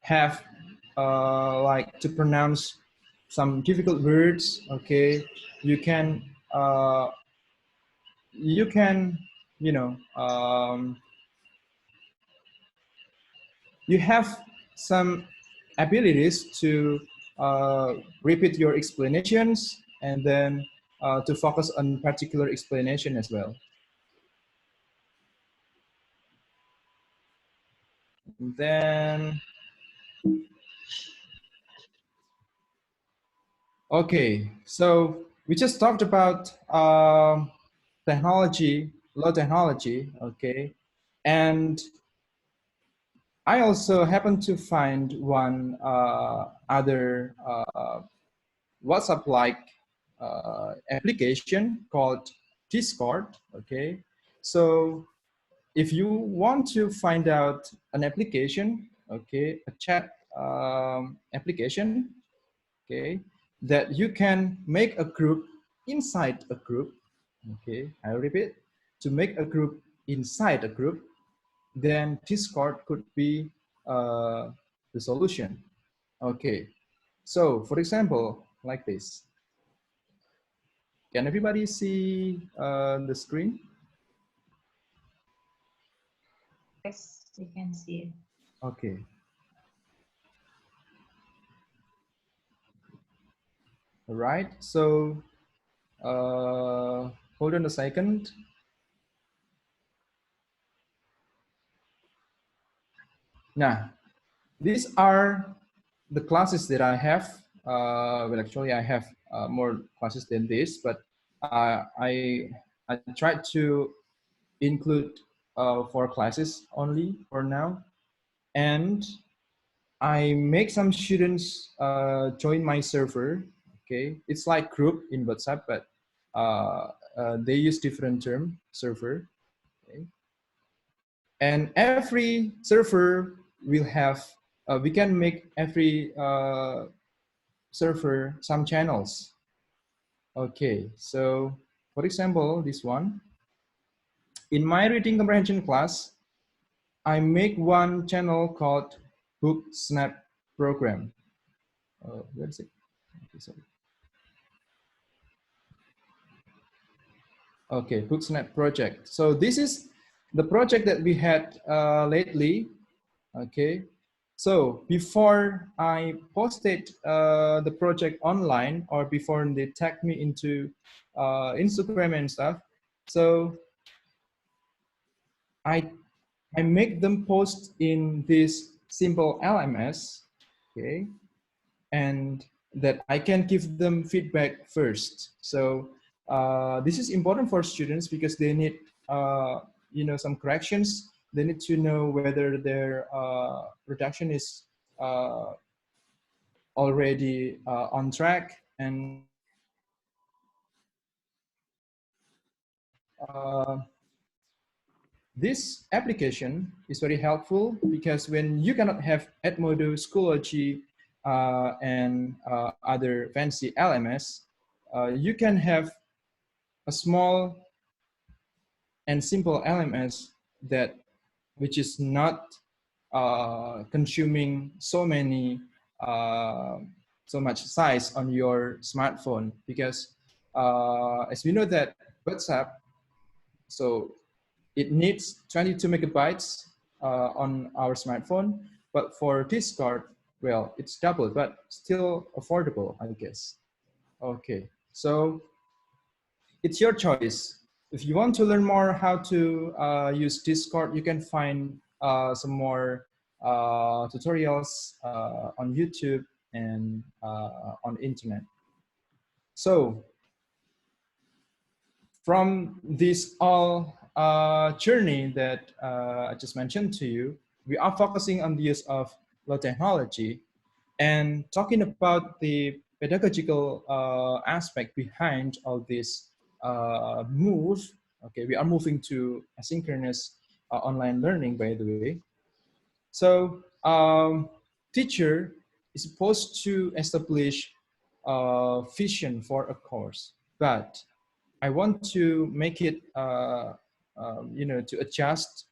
Speaker 4: have like to pronounce some difficult words. Okay, you can you know you have some abilities to repeat your explanations and then to focus on particular explanation as well. And then, okay, so we just talked about technology, low technology, okay, and I also happened to find one other WhatsApp-like application called Discord. Okay, so if you want to find out an application, okay, a chat application, okay, that you can make a group inside a group. Okay, I repeat, to make a group inside a group, then Discord could be the solution. Okay, so for example, like this. Can everybody see the screen?
Speaker 7: Yes, you can see it.
Speaker 4: Okay. All right, so hold on a second. Now, these are the classes that I have. Well, actually, I have more classes than this, but I tried to include 4 classes only for now, and I make some students join my server. Okay, it's like group in WhatsApp, but they use different term, server. Okay, and every server will have. We can make every server some channels. Okay, so for example, this one. In my reading comprehension class, I make one channel called Book Snap Program. Where is it? Okay, sorry. Okay, Book Snap project. So this is the project that we had lately. Okay, so before I posted the project online, or before they tag me into Instagram and stuff, so I make them post in this simple LMS, okay, and that I can give them feedback first. So this is important for students because they need, some corrections. They need to know whether their reduction is already on track, and this application is very helpful because when you cannot have Edmodo, Schoology, and other fancy LMS, you can have a small and simple LMS which is not consuming so much size on your smartphone, because as we know that WhatsApp, so it needs 22 megabytes on our smartphone, but for Discord, well, it's double, but still affordable, I guess. Okay, so it's your choice. If you want to learn more how to use Discord, you can find some more tutorials on YouTube and on internet. So from this all journey that I just mentioned to you, we are focusing on the use of low technology and talking about the pedagogical aspect behind all this move. Okay, we are moving to asynchronous online learning, by the way. So teacher is supposed to establish vision for a course, but I want to make it, to adjust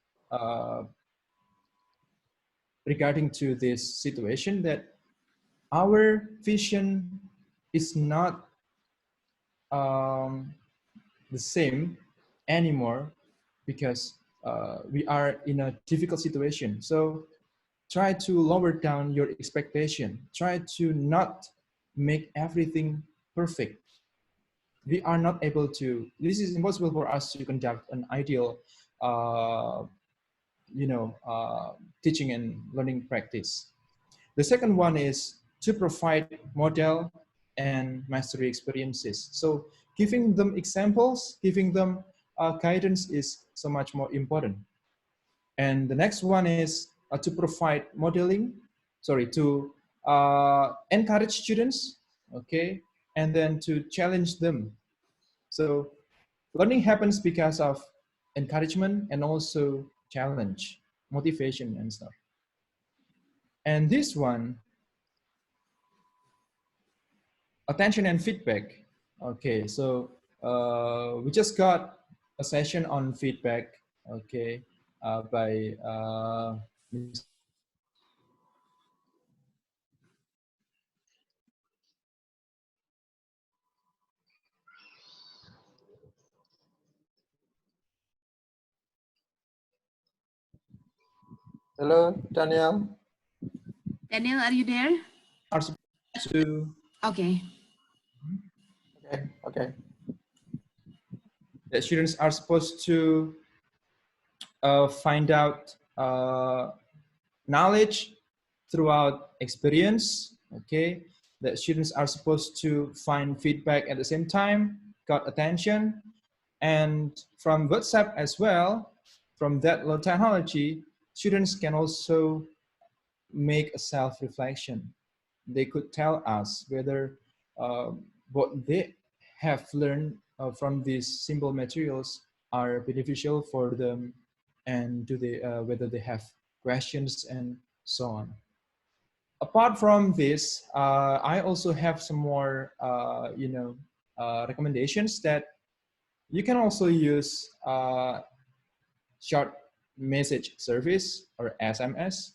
Speaker 4: regarding to this situation, that our vision is not the same anymore, because we are in a difficult situation. So try to lower down your expectation. Try to not make everything perfect. We are not able to, this is impossible for us to conduct an ideal teaching and learning practice. The second one is to provide model and mastery experiences. So giving them examples, giving them guidance is so much more important. And the next one is to provide modeling, to encourage students, okay, and then to challenge them. So learning happens because of encouragement and also challenge, motivation and stuff. And this one, attention and feedback. Okay, so we just got a session on feedback, okay, by Hello, Daniel.
Speaker 1: Daniel, are you there?
Speaker 4: Are supposed to.
Speaker 1: Okay.
Speaker 4: Okay. The students are supposed to find out knowledge throughout experience. Okay. The students are supposed to find feedback at the same time, got attention, and from WhatsApp as well. From that low technology, students can also make a self-reflection. They could tell us whether what they have learned from these simple materials are beneficial for them, and do they whether they have questions and so on. Apart from this, I also have some more recommendations that you can also use short message service or SMS,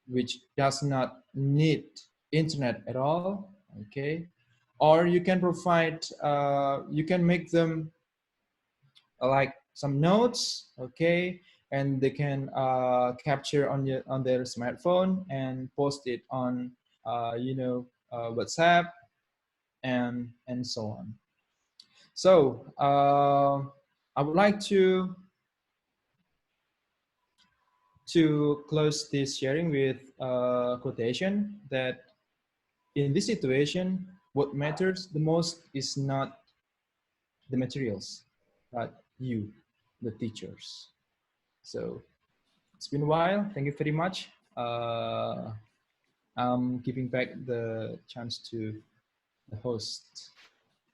Speaker 4: which does not need internet at all. Okay. Or you can provide, you can make them like some notes. Okay. And they can capture on their smartphone and post it on WhatsApp and so on. So I would like to close this sharing with a quotation that in this situation, what matters the most is not the materials, but you, the teachers. So it's been a while. Thank you very much. I'm giving back the chance to the host,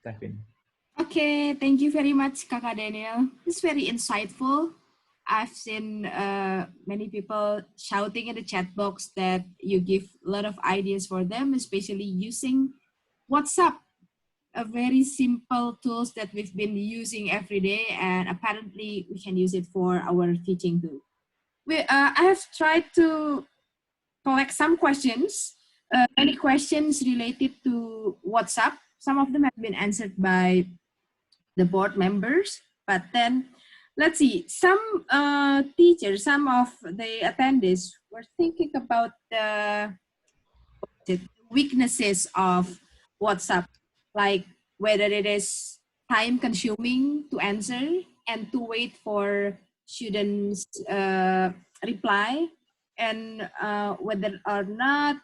Speaker 4: Tevin.
Speaker 1: Okay, thank you very much, Kakak Daniel. It's very insightful. I've seen many people shouting in the chat box that you give a lot of ideas for them, especially using WhatsApp, a very simple tools that we've been using every day, and apparently we can use it for our teaching too. I have tried to collect some questions, many questions related to WhatsApp. Some of them have been answered by the board members, but then let's see, some teachers, some of the attendees were thinking about the weaknesses of WhatsApp, like whether it is time consuming to answer and to wait for students reply, and whether or not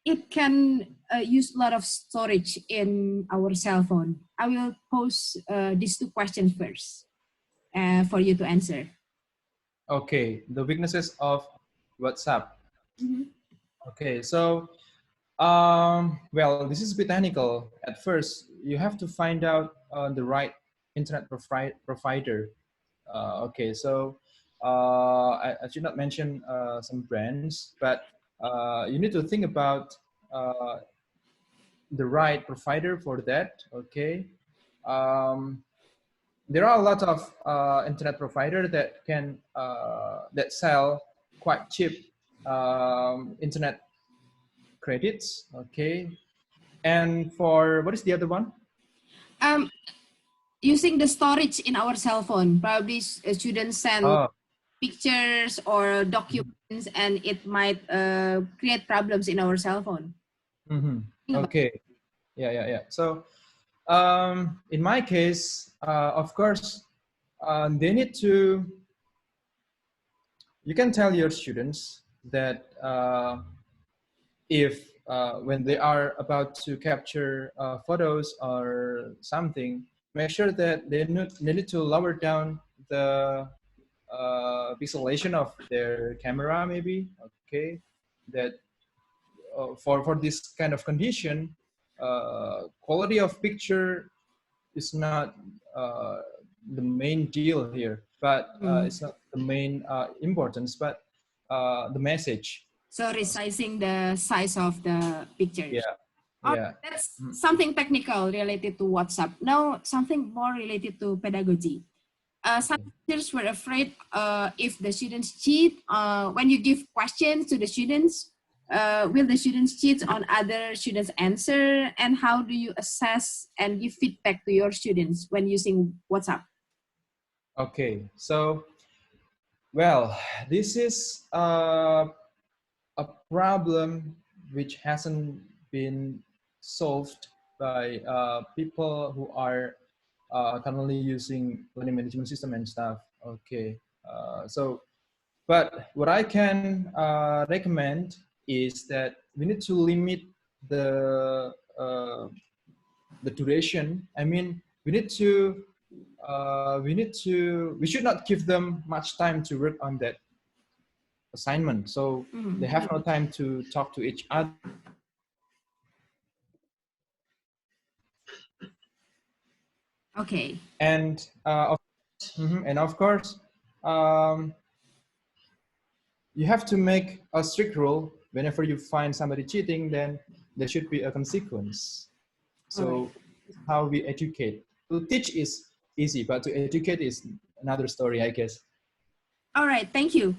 Speaker 1: it can use a lot of storage in our cell phone. I will pose these two questions first for you to answer.
Speaker 4: Okay, the weaknesses of WhatsApp.
Speaker 1: Mm-hmm.
Speaker 4: Okay, so well, this is a bit technical. At first, you have to find out the right internet provider. Okay, so I should not mention some brands, but you need to think about the right provider for that. Okay, there are a lot of internet provider that can that sell quite cheap internet credits. Okay, and for what is the other one?
Speaker 1: Using the storage in our cell phone, probably students send pictures or documents, and it might create problems in our cell phone.
Speaker 4: Mm-hmm. Okay, yeah. So in my case, of course, they need to. You can tell your students that if when they are about to capture photos or something, make sure that they need to lower down the pixelation of their camera, maybe. Okay, that for this kind of condition, quality of picture is not the main deal here, but it's not the main importance, but the message.
Speaker 1: So resizing the size of the picture.
Speaker 4: Yeah.
Speaker 1: That's something technical related to WhatsApp. Now, something more related to pedagogy. Some teachers were afraid if the students cheat, when you give questions to the students, will the students cheat on other students' answer? And how do you assess and give feedback to your students when using WhatsApp?
Speaker 4: Okay, so Well, this is a problem which hasn't been solved by people who are currently using learning management system and stuff. Okay, but what I can recommend is that we need to limit the duration. I mean, we should not give them much time to work on that assignment. So they have no time to talk to each other.
Speaker 1: Okay.
Speaker 4: And of course, you have to make a strict rule. Whenever you find somebody cheating, then there should be a consequence. So how we educate. To teach is easy, but to educate is another story, I guess.
Speaker 1: All right, thank you.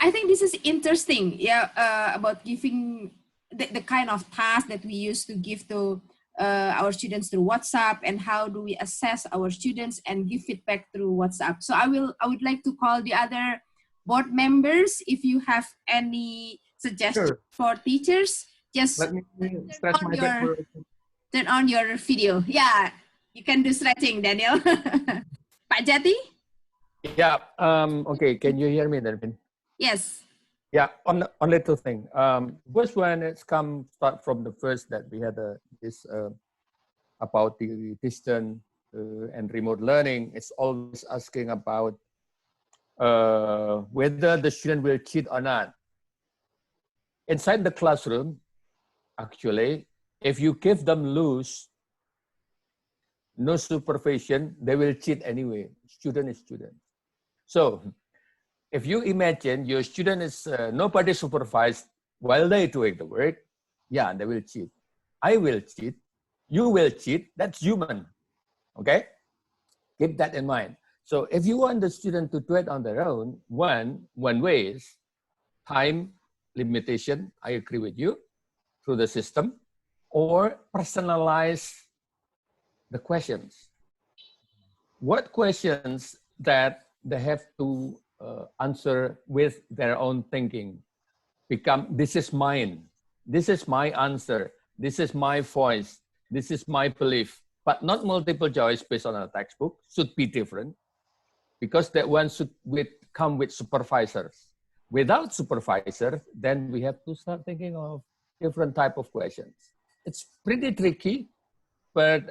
Speaker 1: I think this is interesting, yeah, about giving the kind of task that we used to give to our students through WhatsApp, and how do we assess our students and give feedback through WhatsApp. So I would like to call the other board members. If you have any suggestions for teachers, just
Speaker 4: let me stretch my back for
Speaker 1: turn on your video. Yeah, you can do stretching, Daniel. Pak Jati?
Speaker 2: Yeah. Okay. Can you hear me, then?
Speaker 1: Yes.
Speaker 2: Yeah. On little thing. First one, start from the first that we had this about the distant and remote learning. It's always asking about whether the student will cheat or not. Inside the classroom, actually, if you give them loose, no supervision, they will cheat anyway. Student is student. So if you imagine your student is nobody supervised while they doing the work, yeah, they will cheat. I will cheat. You will cheat. That's human. Okay? Keep that in mind. So if you want the student to do it on their own, one way is time limitation. I agree with you, through the system, or personalize the questions. What questions that they have to answer with their own thinking become, this is mine, this is my answer, this is my voice, this is my belief, but not multiple choice based on a textbook, should be different, because that one should come with supervisors. Without supervisor, then we have to start thinking of different type of questions. It's pretty tricky, but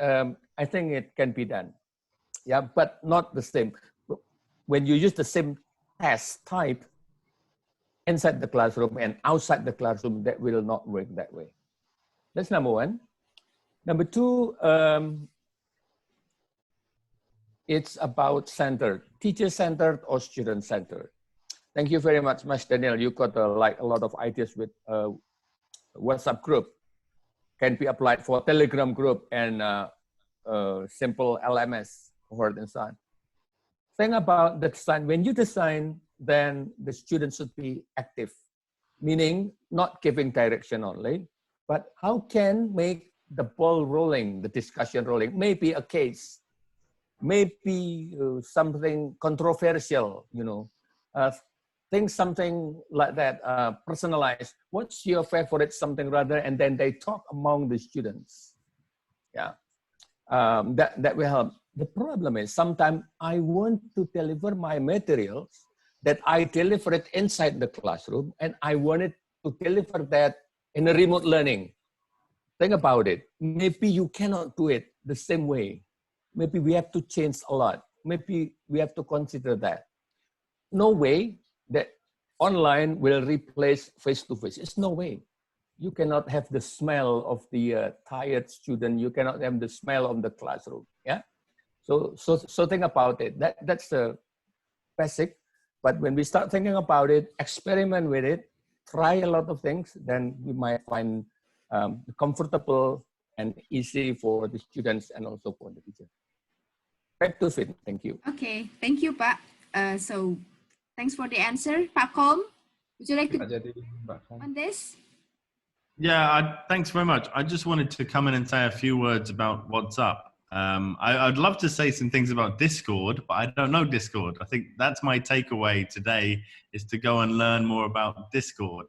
Speaker 2: I think it can be done. Yeah, but not the same. When you use the same test type inside the classroom and outside the classroom, that will not work that way. That's number one. Number two, it's about centered, teacher-centered or student-centered. Thank you very much, Mas Daniel. You got like a lot of ideas with WhatsApp group. Can be applied for Telegram group and simple LMS cohort and so on. Think about the design. When you design, then the students should be active, meaning not giving direction only, but how can make the ball rolling, the discussion rolling, maybe a case, maybe something controversial, you know, think something like that, personalized. What's your favorite something rather, and then they talk among the students. Yeah, that will help. The problem is sometimes I want to deliver my materials that I deliver it inside the classroom, and I wanted to deliver that in a remote learning. Think about it. Maybe you cannot do it the same way. Maybe we have to change a lot. Maybe we have to consider that. No way that online will replace face-to-face. It's no way. You cannot have the smell of the tired student. You cannot have the smell of the classroom. Yeah. So think about it. That's the basic. But when we start thinking about it, experiment with it, try a lot of things, then we might find comfortable and easy for the students and also for the teacher. Back to Finn. Thank you.
Speaker 1: Okay, thank you, Pak. So thanks for the answer. Pak Kom, would you like to on this?
Speaker 3: Yeah, thanks very much. I just wanted to come in and say a few words about WhatsApp. I'd love to say some things about Discord, but I don't know Discord. I think that's my takeaway today, is to go and learn more about Discord,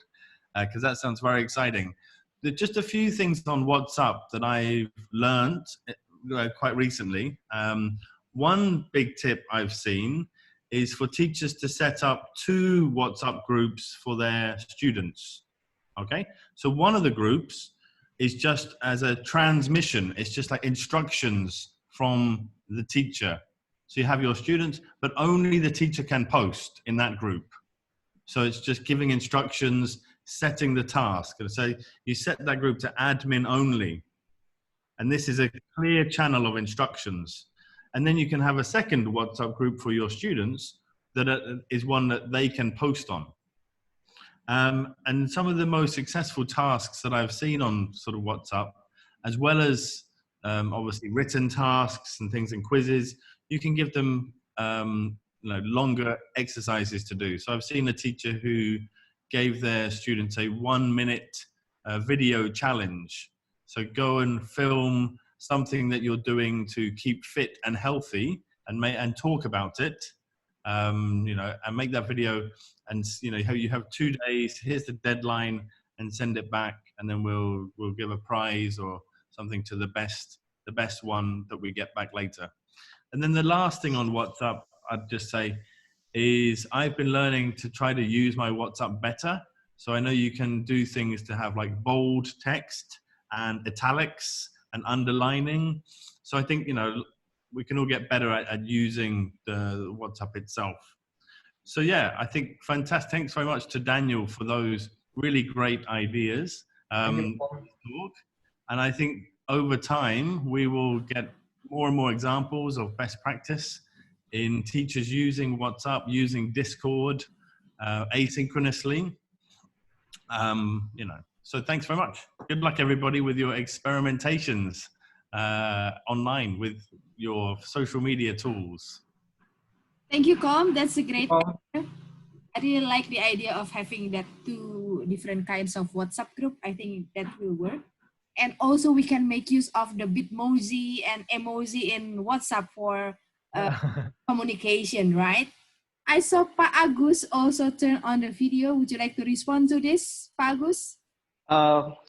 Speaker 3: because that sounds very exciting. Just a few things on WhatsApp that I've learned quite recently. One big tip I've seen is for teachers to set up 2 WhatsApp groups for their students. Okay, so one of the groups is just as a transmission. It's just like instructions from the teacher. So you have your students, but only the teacher can post in that group. So it's just giving instructions, setting the task. And so you set that group to admin only. And this is a clear channel of instructions. And then you can have a second WhatsApp group for your students that is one that they can post on. And some of the most successful tasks that I've seen on sort of WhatsApp, as well as obviously written tasks and things and quizzes, you can give them longer exercises to do. So I've seen a teacher who gave their students a 1-minute video challenge. So go and film something that you're doing to keep fit and healthy, and talk about it. And make that video, and you have 2 days, here's the deadline, and send it back, and then we'll give a prize or something to the best one that we get back later. And then the last thing on WhatsApp I'd just say is I've been learning to try to use my WhatsApp better. So I know you can do things to have like bold text and italics and underlining. So I think we can all get better at using the WhatsApp itself. So yeah, I think fantastic. Thanks very much to Daniel for those really great ideas. And I think over time, we will get more and more examples of best practice in teachers using WhatsApp, using Discord, asynchronously. So thanks very much. Good luck, everybody, with your experimentations online with your social media tools.
Speaker 1: Thank you, Com. That's a great idea. I really like the idea of having that 2 different kinds of WhatsApp group. I think that will work. And also we can make use of the Bitmoji and emoji in WhatsApp for communication, right? I saw Pak Agus also turn on the video. Would you like to respond to this, Pak Agus?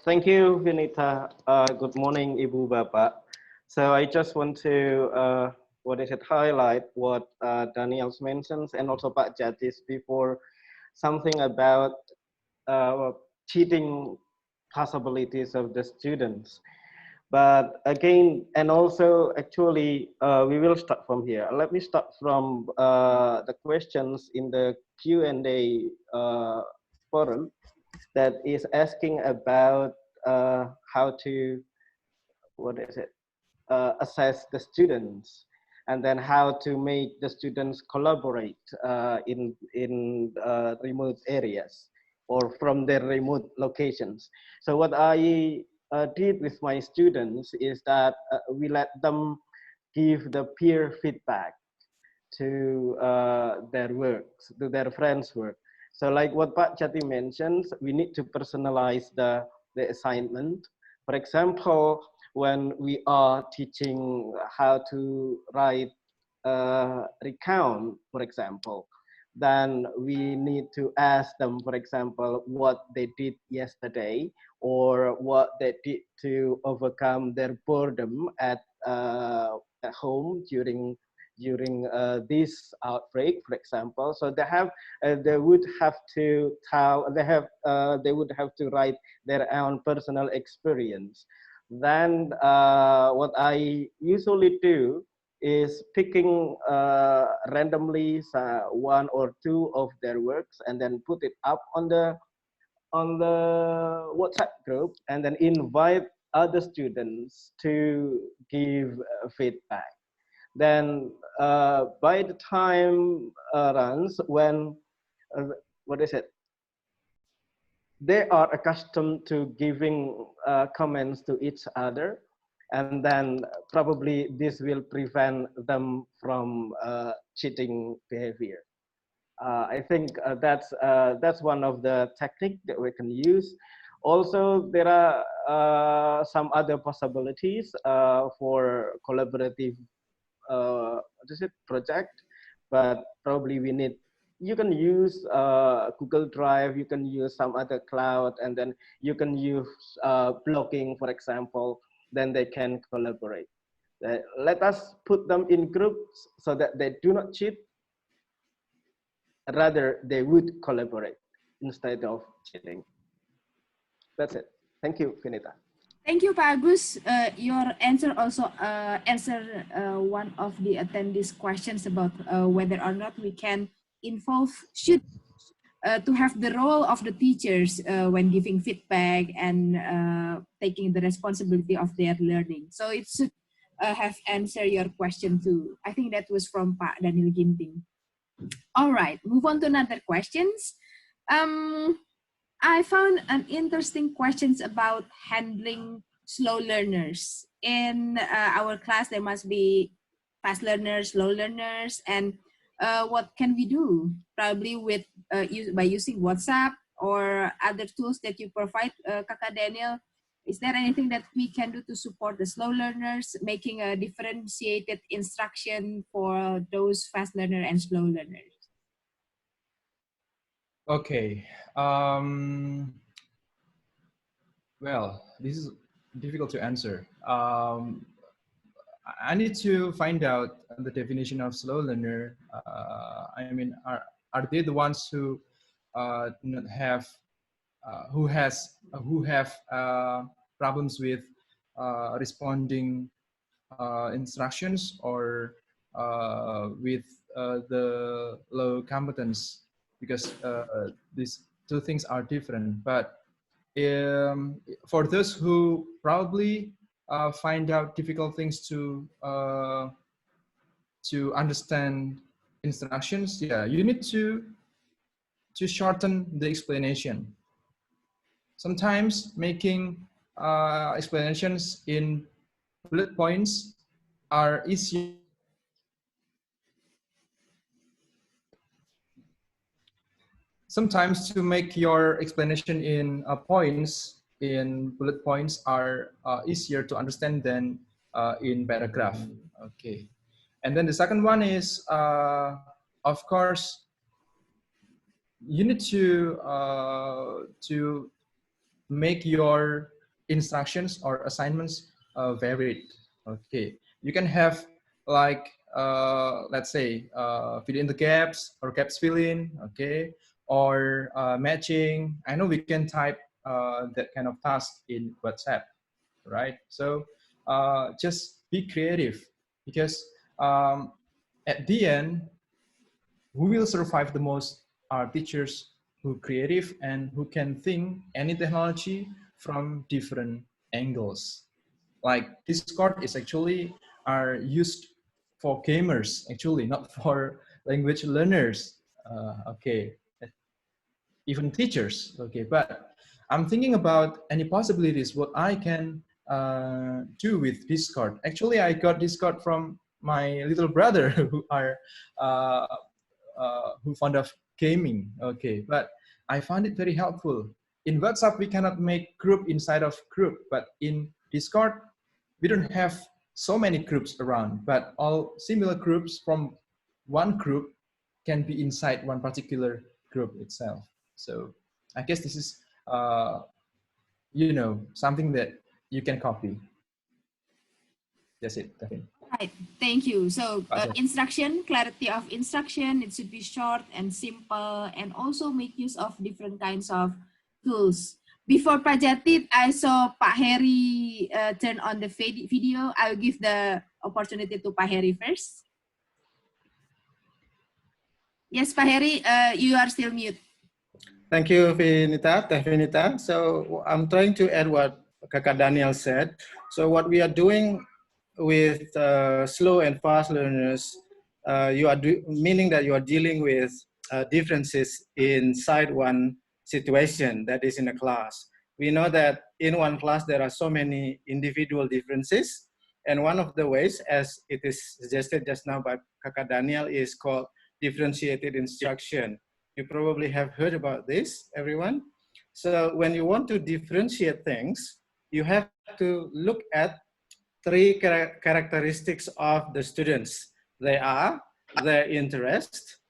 Speaker 8: Thank you, Vinita. Good morning, Ibu Bapak. So I just want to highlight what Daniel mentions, and also Pak Jatis before, something about cheating possibilities of the students. But again, and also actually, we will start from here. Let me start from the questions in the Q&A forum that is asking about how to, assess the students, and then how to make the students collaborate in remote areas or from their remote locations. So what I did with my students is that we let them give the peer feedback to their works, to their friends' work. So like what Pak Jati mentions, we need to personalize the assignment. For example, when we are teaching how to write recount, for example, then we need to ask them, for example, what they did yesterday or what they did to overcome their boredom at home during this outbreak, for example. So they would have to write their own personal experience. Then what I usually do is picking randomly 1 or 2 of their works and then put it up on the WhatsApp group, and then invite other students to give feedback. Then by the time runs, when they are accustomed to giving comments to each other, and then probably this will prevent them from cheating behavior. I think that's one of the techniques that we can use. Also, there are some other possibilities for collaborative project, but probably we need, you can use Google Drive, you can use some other cloud, and then you can use blogging, for example, then they can collaborate. Let us put them in groups so that they do not cheat, rather they would collaborate instead of cheating. That's it. Thank you, Vinita.
Speaker 1: Thank you, Pak Agus. Your answer also answered one of the attendees' questions about whether or not we can involve, to have the role of the teachers when giving feedback and taking the responsibility of their learning. So it should have answered your question too. I think that was from Pak Daniel Ginting. All right, move on to another questions. I found an interesting questions about handling slow learners. In our class, there must be fast learners, slow learners, and what can we do? Probably with by using WhatsApp or other tools that you provide, Kakak Daniel. Is there anything that we can do to support the slow learners, making a differentiated instruction for those fast learner and slow learners?
Speaker 4: Okay. Well, this is difficult to answer. I need to find out the definition of slow learner. I mean, are they the ones who do not have, who have problems with responding instructions, or with the low competence? Because these two things are different. But for those who probably find out difficult things to understand instructions, yeah, you need to shorten the explanation. Sometimes making explanations in bullet points are easier. Sometimes to make your explanation in points, in bullet points, are easier to understand than in paragraph. Okay. And then the second one is, of course, you need to make your instructions or assignments varied. Okay. You can have like, let's say, fill in the gaps or gaps fill in. Okay. Or matching. I know we can type that kind of task in WhatsApp, right? So just be creative, because at the end, who will survive the most are teachers who are creative and who can think any technology from different angles. Like Discord is actually are used for gamers, actually, not for language learners. Okay. Even teachers, okay, but I'm thinking about any possibilities what I can do with Discord. Actually, I got Discord from my little brother who are who fond of gaming, okay, but I found it very helpful. In WhatsApp, we cannot make group inside of group, but in Discord, we don't have so many groups around, but all similar groups from one group can be inside one particular group itself. So I guess this is, you know, something that you can copy. That's it.
Speaker 1: Right, thank you. So instruction, clarity of instruction, it should be short and simple, and also make use of different kinds of tools. Before Prajatit, I saw Pak Heri turn on the video. I'll give the opportunity to Pak Heri first. Yes, Pak Heri, you are still mute.
Speaker 9: Thank you, Vinita. So I'm trying to add what Kakak Daniel said. So what we are doing with slow and fast learners, meaning that you are dealing with differences inside one situation, that is in a class. We know that in one class there are so many individual differences, and one of the ways, as it is suggested just now by Kakak Daniel, is called differentiated instruction. You probably have heard about this, everyone. So when you want to differentiate things, you have to look at three characteristics of the students. They are their interest,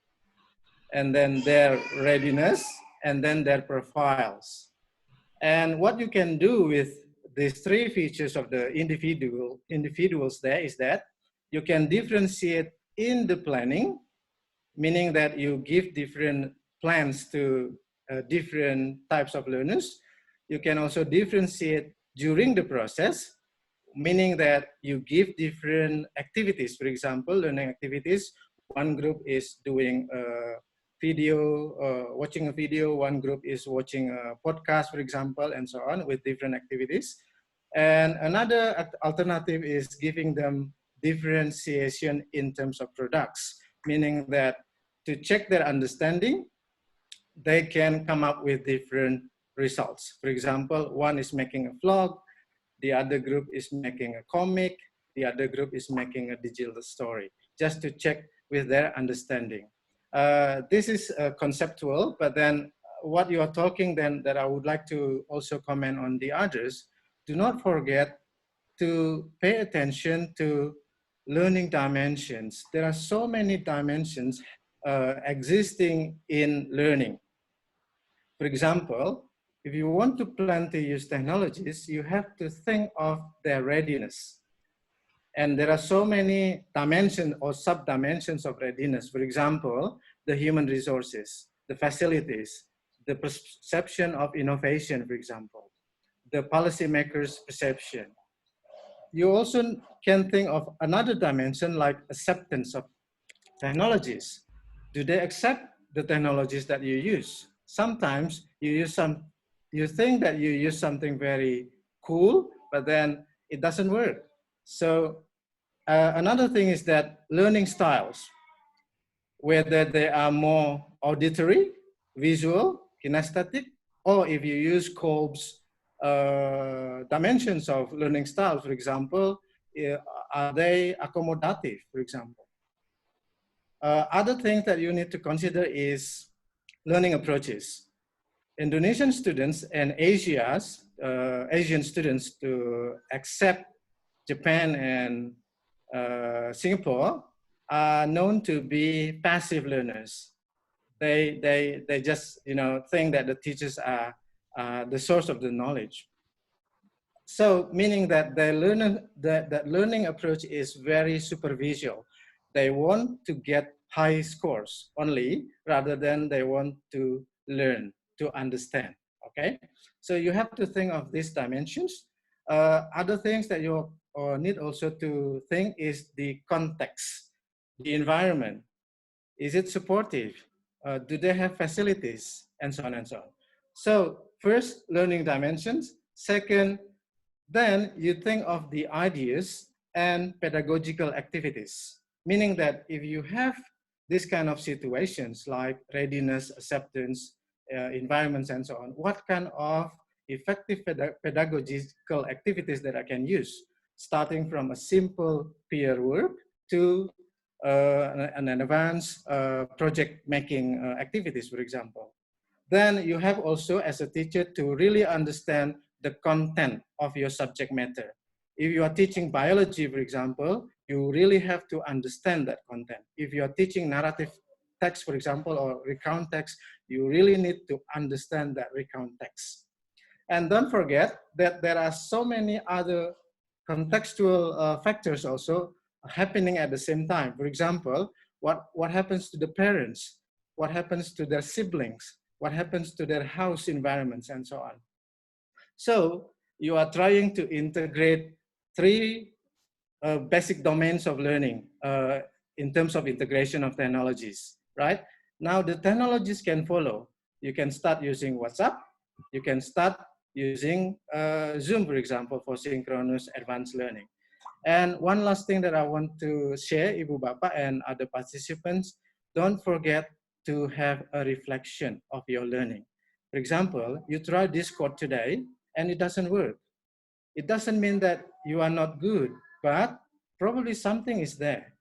Speaker 9: and then their readiness, and then their profiles. And what you can do with these three features of the individuals there is that you can differentiate in the planning, meaning that you give different plans to different types of learners. You can also differentiate during the process, meaning that you give different activities. For example, learning activities, one group is doing watching a video, one group is watching a podcast, for example, and so on, with different activities. And another alternative is giving them differentiation in terms of products, meaning that to check their understanding, they can come up with different results. For example, one is making a vlog, the other group is making a comic, the other group is making a digital story, just to check with their understanding. This is conceptual, but then what you are talking then that I would like to also comment on the others, do not forget to pay attention to learning dimensions. There are so many dimensions existing in learning. For example, if you want to plan to use technologies, you have to think of their readiness. And there are so many dimensions or sub-dimensions of readiness. For example, the human resources, the facilities, the perception of innovation, for example, the policymakers' perception. You also can think of another dimension like acceptance of technologies. Do they accept the technologies that you use? Sometimes you think that you use something very cool, but then it doesn't work. So another thing is that learning styles, whether they are more auditory, visual, kinesthetic, or if you use Kolb's dimensions of learning styles, for example, are they accommodative, for example? Other things that you need to consider is learning approaches. Indonesian students and Asian students to accept Japan and Singapore are known to be passive learners. They just think that the teachers are the source of the knowledge. So meaning that the learning approach is very superficial. They want to get high scores only rather than they want to learn, to understand, okay? So you have to think of these dimensions. Other things that you need also to think is the context, the environment. Is it supportive? Do they have facilities? And so on and so on. So first, learning dimensions. Second, then you think of the ideas and pedagogical activities, meaning that if you have this kind of situations like readiness, acceptance, environments, and so on, what kind of effective pedagogical activities that I can use, starting from a simple peer work to an advanced project making activities, for example. Then you have also as a teacher to really understand the content of your subject matter. If you are teaching biology, for example, you really have to understand that content. If you are teaching narrative text, for example, or recount text, you really need to understand that recount text. And don't forget that there are so many other contextual factors also happening at the same time. For example, what happens to the parents? What happens to their siblings? What happens to their house environments and so on? So you are trying to integrate three basic domains of learning in terms of integration of technologies, right? Now the technologies can follow. You can start using WhatsApp. You can start using Zoom, for example, for synchronous advanced learning. And one last thing that I want to share, Ibu Bapak and other participants, don't forget to have a reflection of your learning. For example, you try Discord today and it doesn't work. It doesn't mean that you are not good, but probably something is there.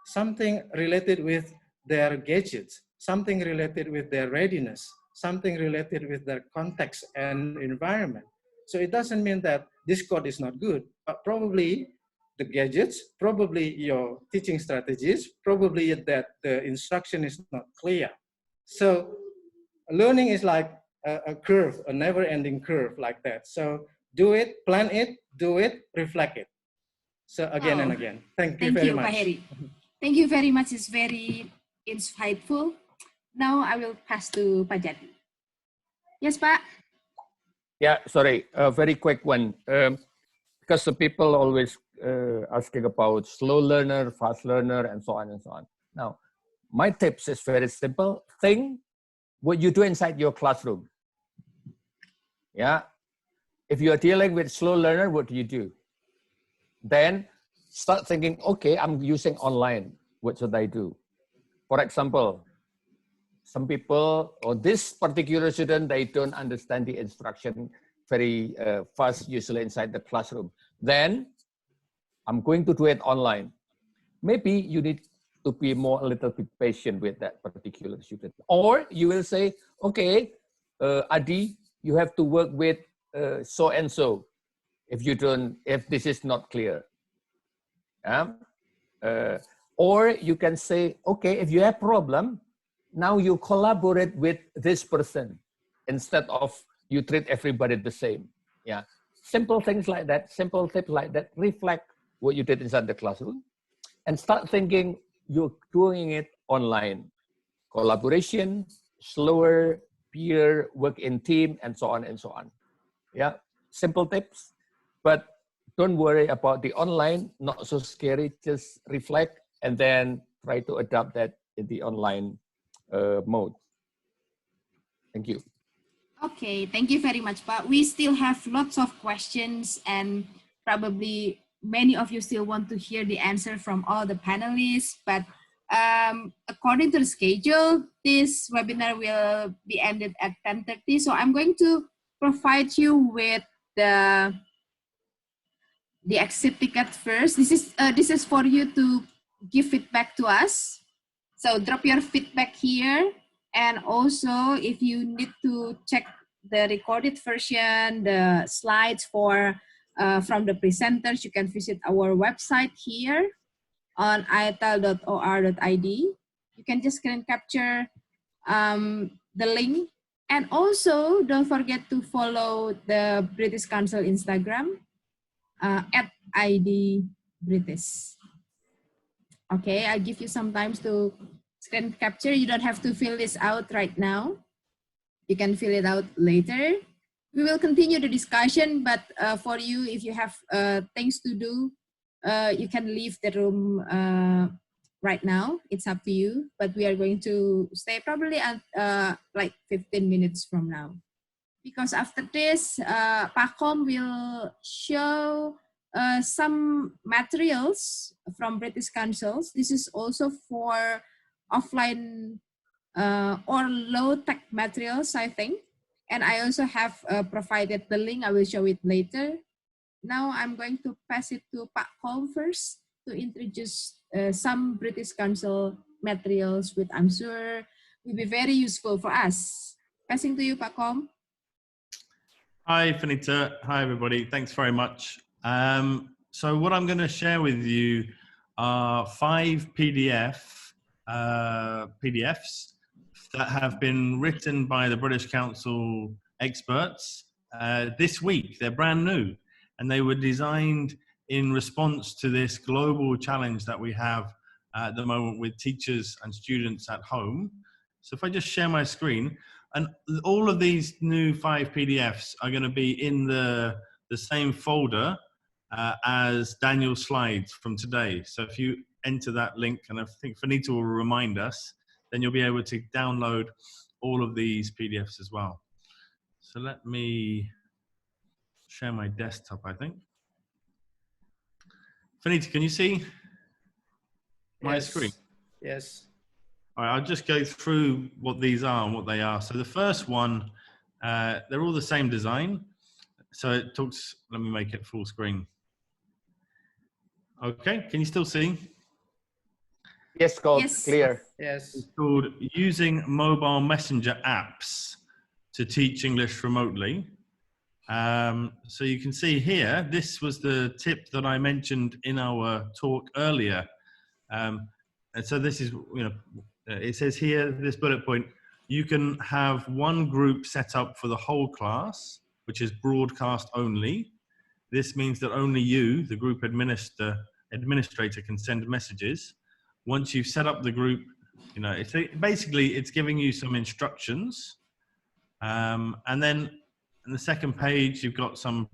Speaker 9: Something related with their gadgets, something related with their readiness, something related with their context and environment. So it doesn't mean that this code is not good, but probably the gadgets, probably your teaching strategies, probably that the instruction is not clear. So learning is like a curve, a never-ending curve like that. So do it, plan it, do it, reflect it. So again and again. Thank you very much.
Speaker 1: Pak Heri. Thank you very much. It's very insightful. Now I will pass to Pak Jati. Yes, Pak.
Speaker 2: Yeah, sorry, a very quick one. Because the people always asking about slow learner, fast learner, and so on and so on. Now, my tips is very simple. Think what you do inside your classroom. Yeah. If you are dealing with slow learner, what do you do? Then start thinking, okay, I'm using online. What should I do? For example, some people or this particular student, they don't understand the instruction very fast, usually inside the classroom. Then I'm going to do it online. Maybe you need to be a little bit patient with that particular student. Or you will say, okay, Adi, you have to work with so-and-so if this is not clear. Or you can say, okay, if you have problem, now you collaborate with this person instead of you treat everybody the same. Yeah, simple things like that, simple tips like that, reflect what you did inside the classroom and start thinking you're doing it online. Collaboration, slower, peer, work in team, and so on and so on. Yeah, simple tips, but don't worry about the online, not so scary, just reflect and then try to adapt that in the online mode. Thank you.
Speaker 1: Okay, thank you very much, Pak. We still have lots of questions and probably many of you still want to hear the answer from all the panelists, but according to the schedule, this webinar will be ended at 10:30. So I'm going to provide you with the exit ticket first. This is for you to give feedback to us. So drop your feedback here. And also, if you need to check the recorded version, the slides from the presenters, you can visit our website here on itel.or.id. You can just screen capture the link. And also, don't forget to follow the British Council Instagram at ID British. Okay, I'll give you some time to screen capture. You don't have to fill this out right now. You can fill it out later. We will continue the discussion, but for you, if you have things to do, you can leave the room right now. It's up to you, but we are going to stay probably at like 15 minutes from now. Because after this, Pakom will show some materials from British Councils. This is also for offline or low-tech materials, I think. And I also have provided the link. I will show it later. Now I'm going to pass it to Pak Kom first to introduce some British Council materials, which I'm sure will be very useful for us. Passing to you, Pak Kom.
Speaker 3: Hi, Finita. Hi, everybody. Thanks very much. So what I'm going to share with you are 5 PDFs that have been written by the British Council experts this week. They're brand new, and they were designed in response to this global challenge that we have at the moment with teachers and students at home. So if I just share my screen, and all of these new 5 PDFs are going to be in the same folder as Daniel's slides from today. So if you enter that link, and I think Finita will remind us, then you'll be able to download all of these PDFs as well. So let me share my desktop, I think. Finita, can you see my screen?
Speaker 9: Yes.
Speaker 3: All right, I'll just go through what these are and what they are. So the first one, they're all the same design. So it talks, let me make it full screen. Okay, can you still see?
Speaker 2: Yes, Scott,
Speaker 1: Yes.
Speaker 2: clear.
Speaker 9: Yes.
Speaker 3: It's called Using Mobile Messenger Apps to teach English remotely. So you can see here, this was the tip that I mentioned in our talk earlier. And so this is, it says here, this bullet point, you can have one group set up for the whole class, which is broadcast only. This means that only you, the group administrator, can send messages. Once you've set up the group, basically it's giving you some instructions. And then in the second page, you've got some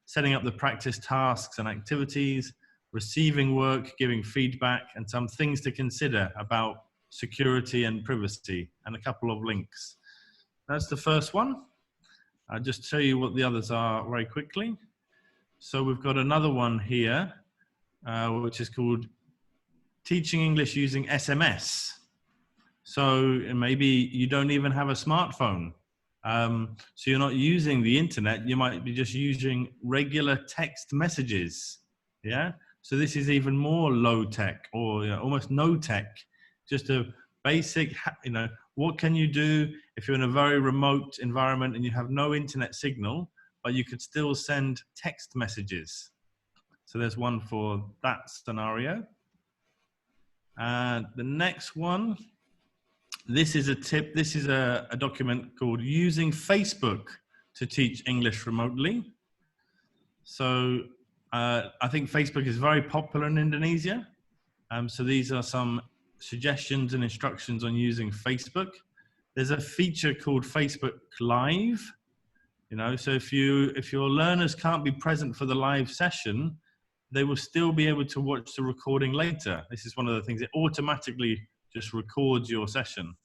Speaker 3: setting up the practice tasks and activities, receiving work, giving feedback, and some things to consider about security and privacy, and a couple of links. That's the first one. I'll just show you what the others are very quickly. So we've got another one here, which is called Teaching English Using SMS. So maybe you don't even have a smartphone. So you're not using the internet, you might be just using regular text messages. Yeah. So this is even more low tech, or almost no tech, just a basic, what can you do if you're in a very remote environment and you have no internet signal, but you could still send text messages. So there's one for that scenario. And the next one, this is a tip. This is a document called Using Facebook to Teach English Remotely. So I think Facebook is very popular in Indonesia. So these are some suggestions and instructions on using Facebook. There's a feature called Facebook Live. So if your learners can't be present for the live session, they will still be able to watch the recording later. This is one of the things, it automatically just records your session.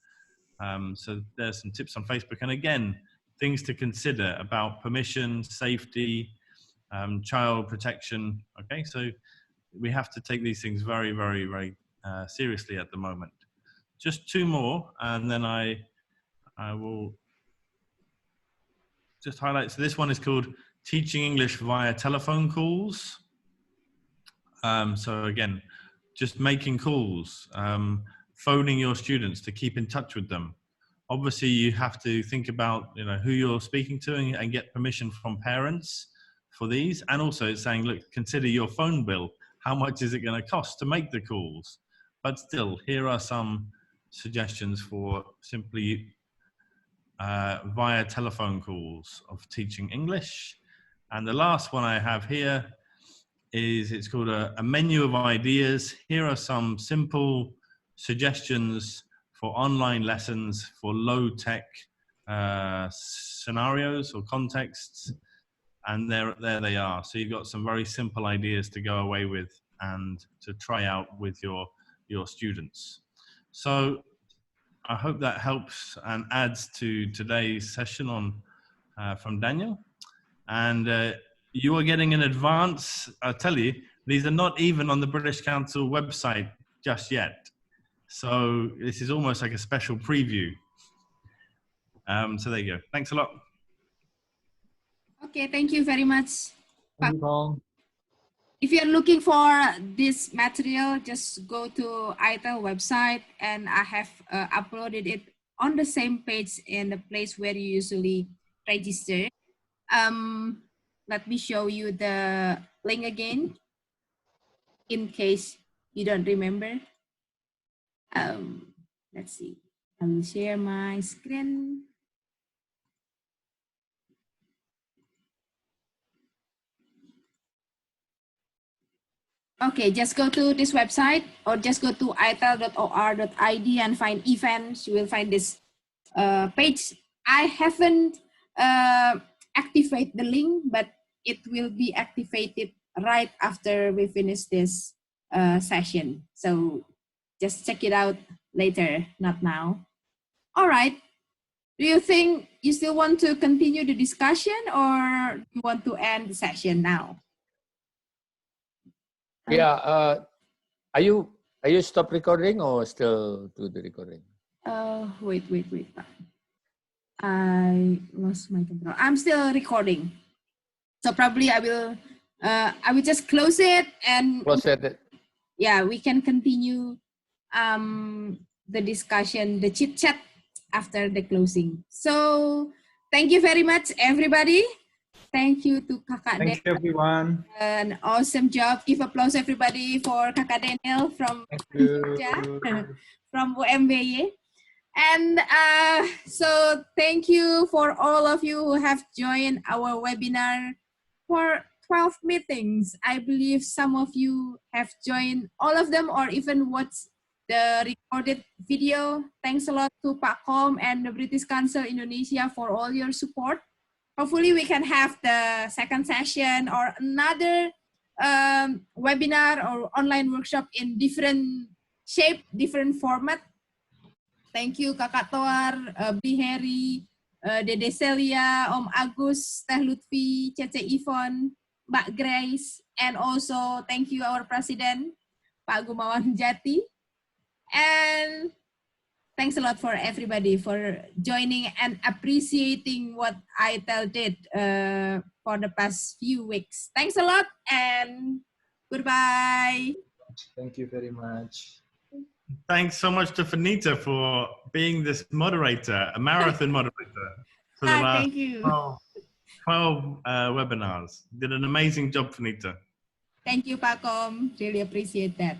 Speaker 3: So there's some tips on Facebook. And again, things to consider about permission, safety, child protection. Okay, so we have to take these things very, very, very seriously at the moment. Just two more, and then I will just highlight. So this one is called Teaching English via Telephone Calls. So again, just making calls, phoning your students to keep in touch with them. Obviously, you have to think about who you're speaking to and get permission from parents for these. And also it's saying, look, consider your phone bill. How much is it going to cost to make the calls? But still, here are some suggestions for simply via telephone calls of teaching English. And the last one I have here is, it's called a menu of ideas. Here are some simple suggestions for online lessons for low tech scenarios or contexts. And there they are. So you've got some very simple ideas to go away with and to try out with your students. So I hope that helps and adds to today's session on from Daniel. And you are getting an advance. I'll tell you, these are not even on the British Council website just yet. So this is almost like a special preview. So there you go. Thanks a lot.
Speaker 1: Okay, thank you very much.
Speaker 4: Thank you, Paul.
Speaker 1: If you're looking for this material, just go to ITEL website, and I have uploaded it on the same page in the place where you usually register. Let me show you the link again, in case you don't remember. Let's see. I will share my screen. Okay, just go to this website, or just go to itel.or.id and find events. You will find this page. I haven't activated the link, but it will be activated right after we finish this session. So just check it out later, not now. All right. Do you think you still want to continue the discussion, or you want to end the session now?
Speaker 2: Yeah, are you stop recording or still do the recording?
Speaker 1: Wait. I lost my control. I'm still recording, so probably I will just close it and
Speaker 2: Close it.
Speaker 1: Yeah, we can continue the discussion, the chit chat after the closing. So thank you very much, everybody. Thank you to Kakak
Speaker 4: Thank you, everyone.
Speaker 1: An awesome job. Give applause, everybody, for Kakak Daniel from Jogja, from UMBY. And so thank you for all of you who have joined our webinar for 12 meetings. I believe some of you have joined all of them or even watched the recorded video. Thanks a lot to Pak Kom and the British Council Indonesia for all your support. Hopefully we can have the second session or another webinar or online workshop in different shape, different format. Thank you Kakak Toar, Bli Heri, Dede Celia, Om Agus, Teh Lutfi, Cece Yvonne, Mbak Grace, and also thank you our President, Pak Gumawan Jati. And thanks a lot for everybody for joining and appreciating what ITEL did for the past few weeks. Thanks a lot and goodbye.
Speaker 4: Thank you very much.
Speaker 3: Thanks so much to Finita for being this moderator, a marathon moderator for the last
Speaker 1: thank you.
Speaker 3: 12 webinars. Did an amazing job, Finita.
Speaker 1: Thank you, Pak Kom. Really appreciate that.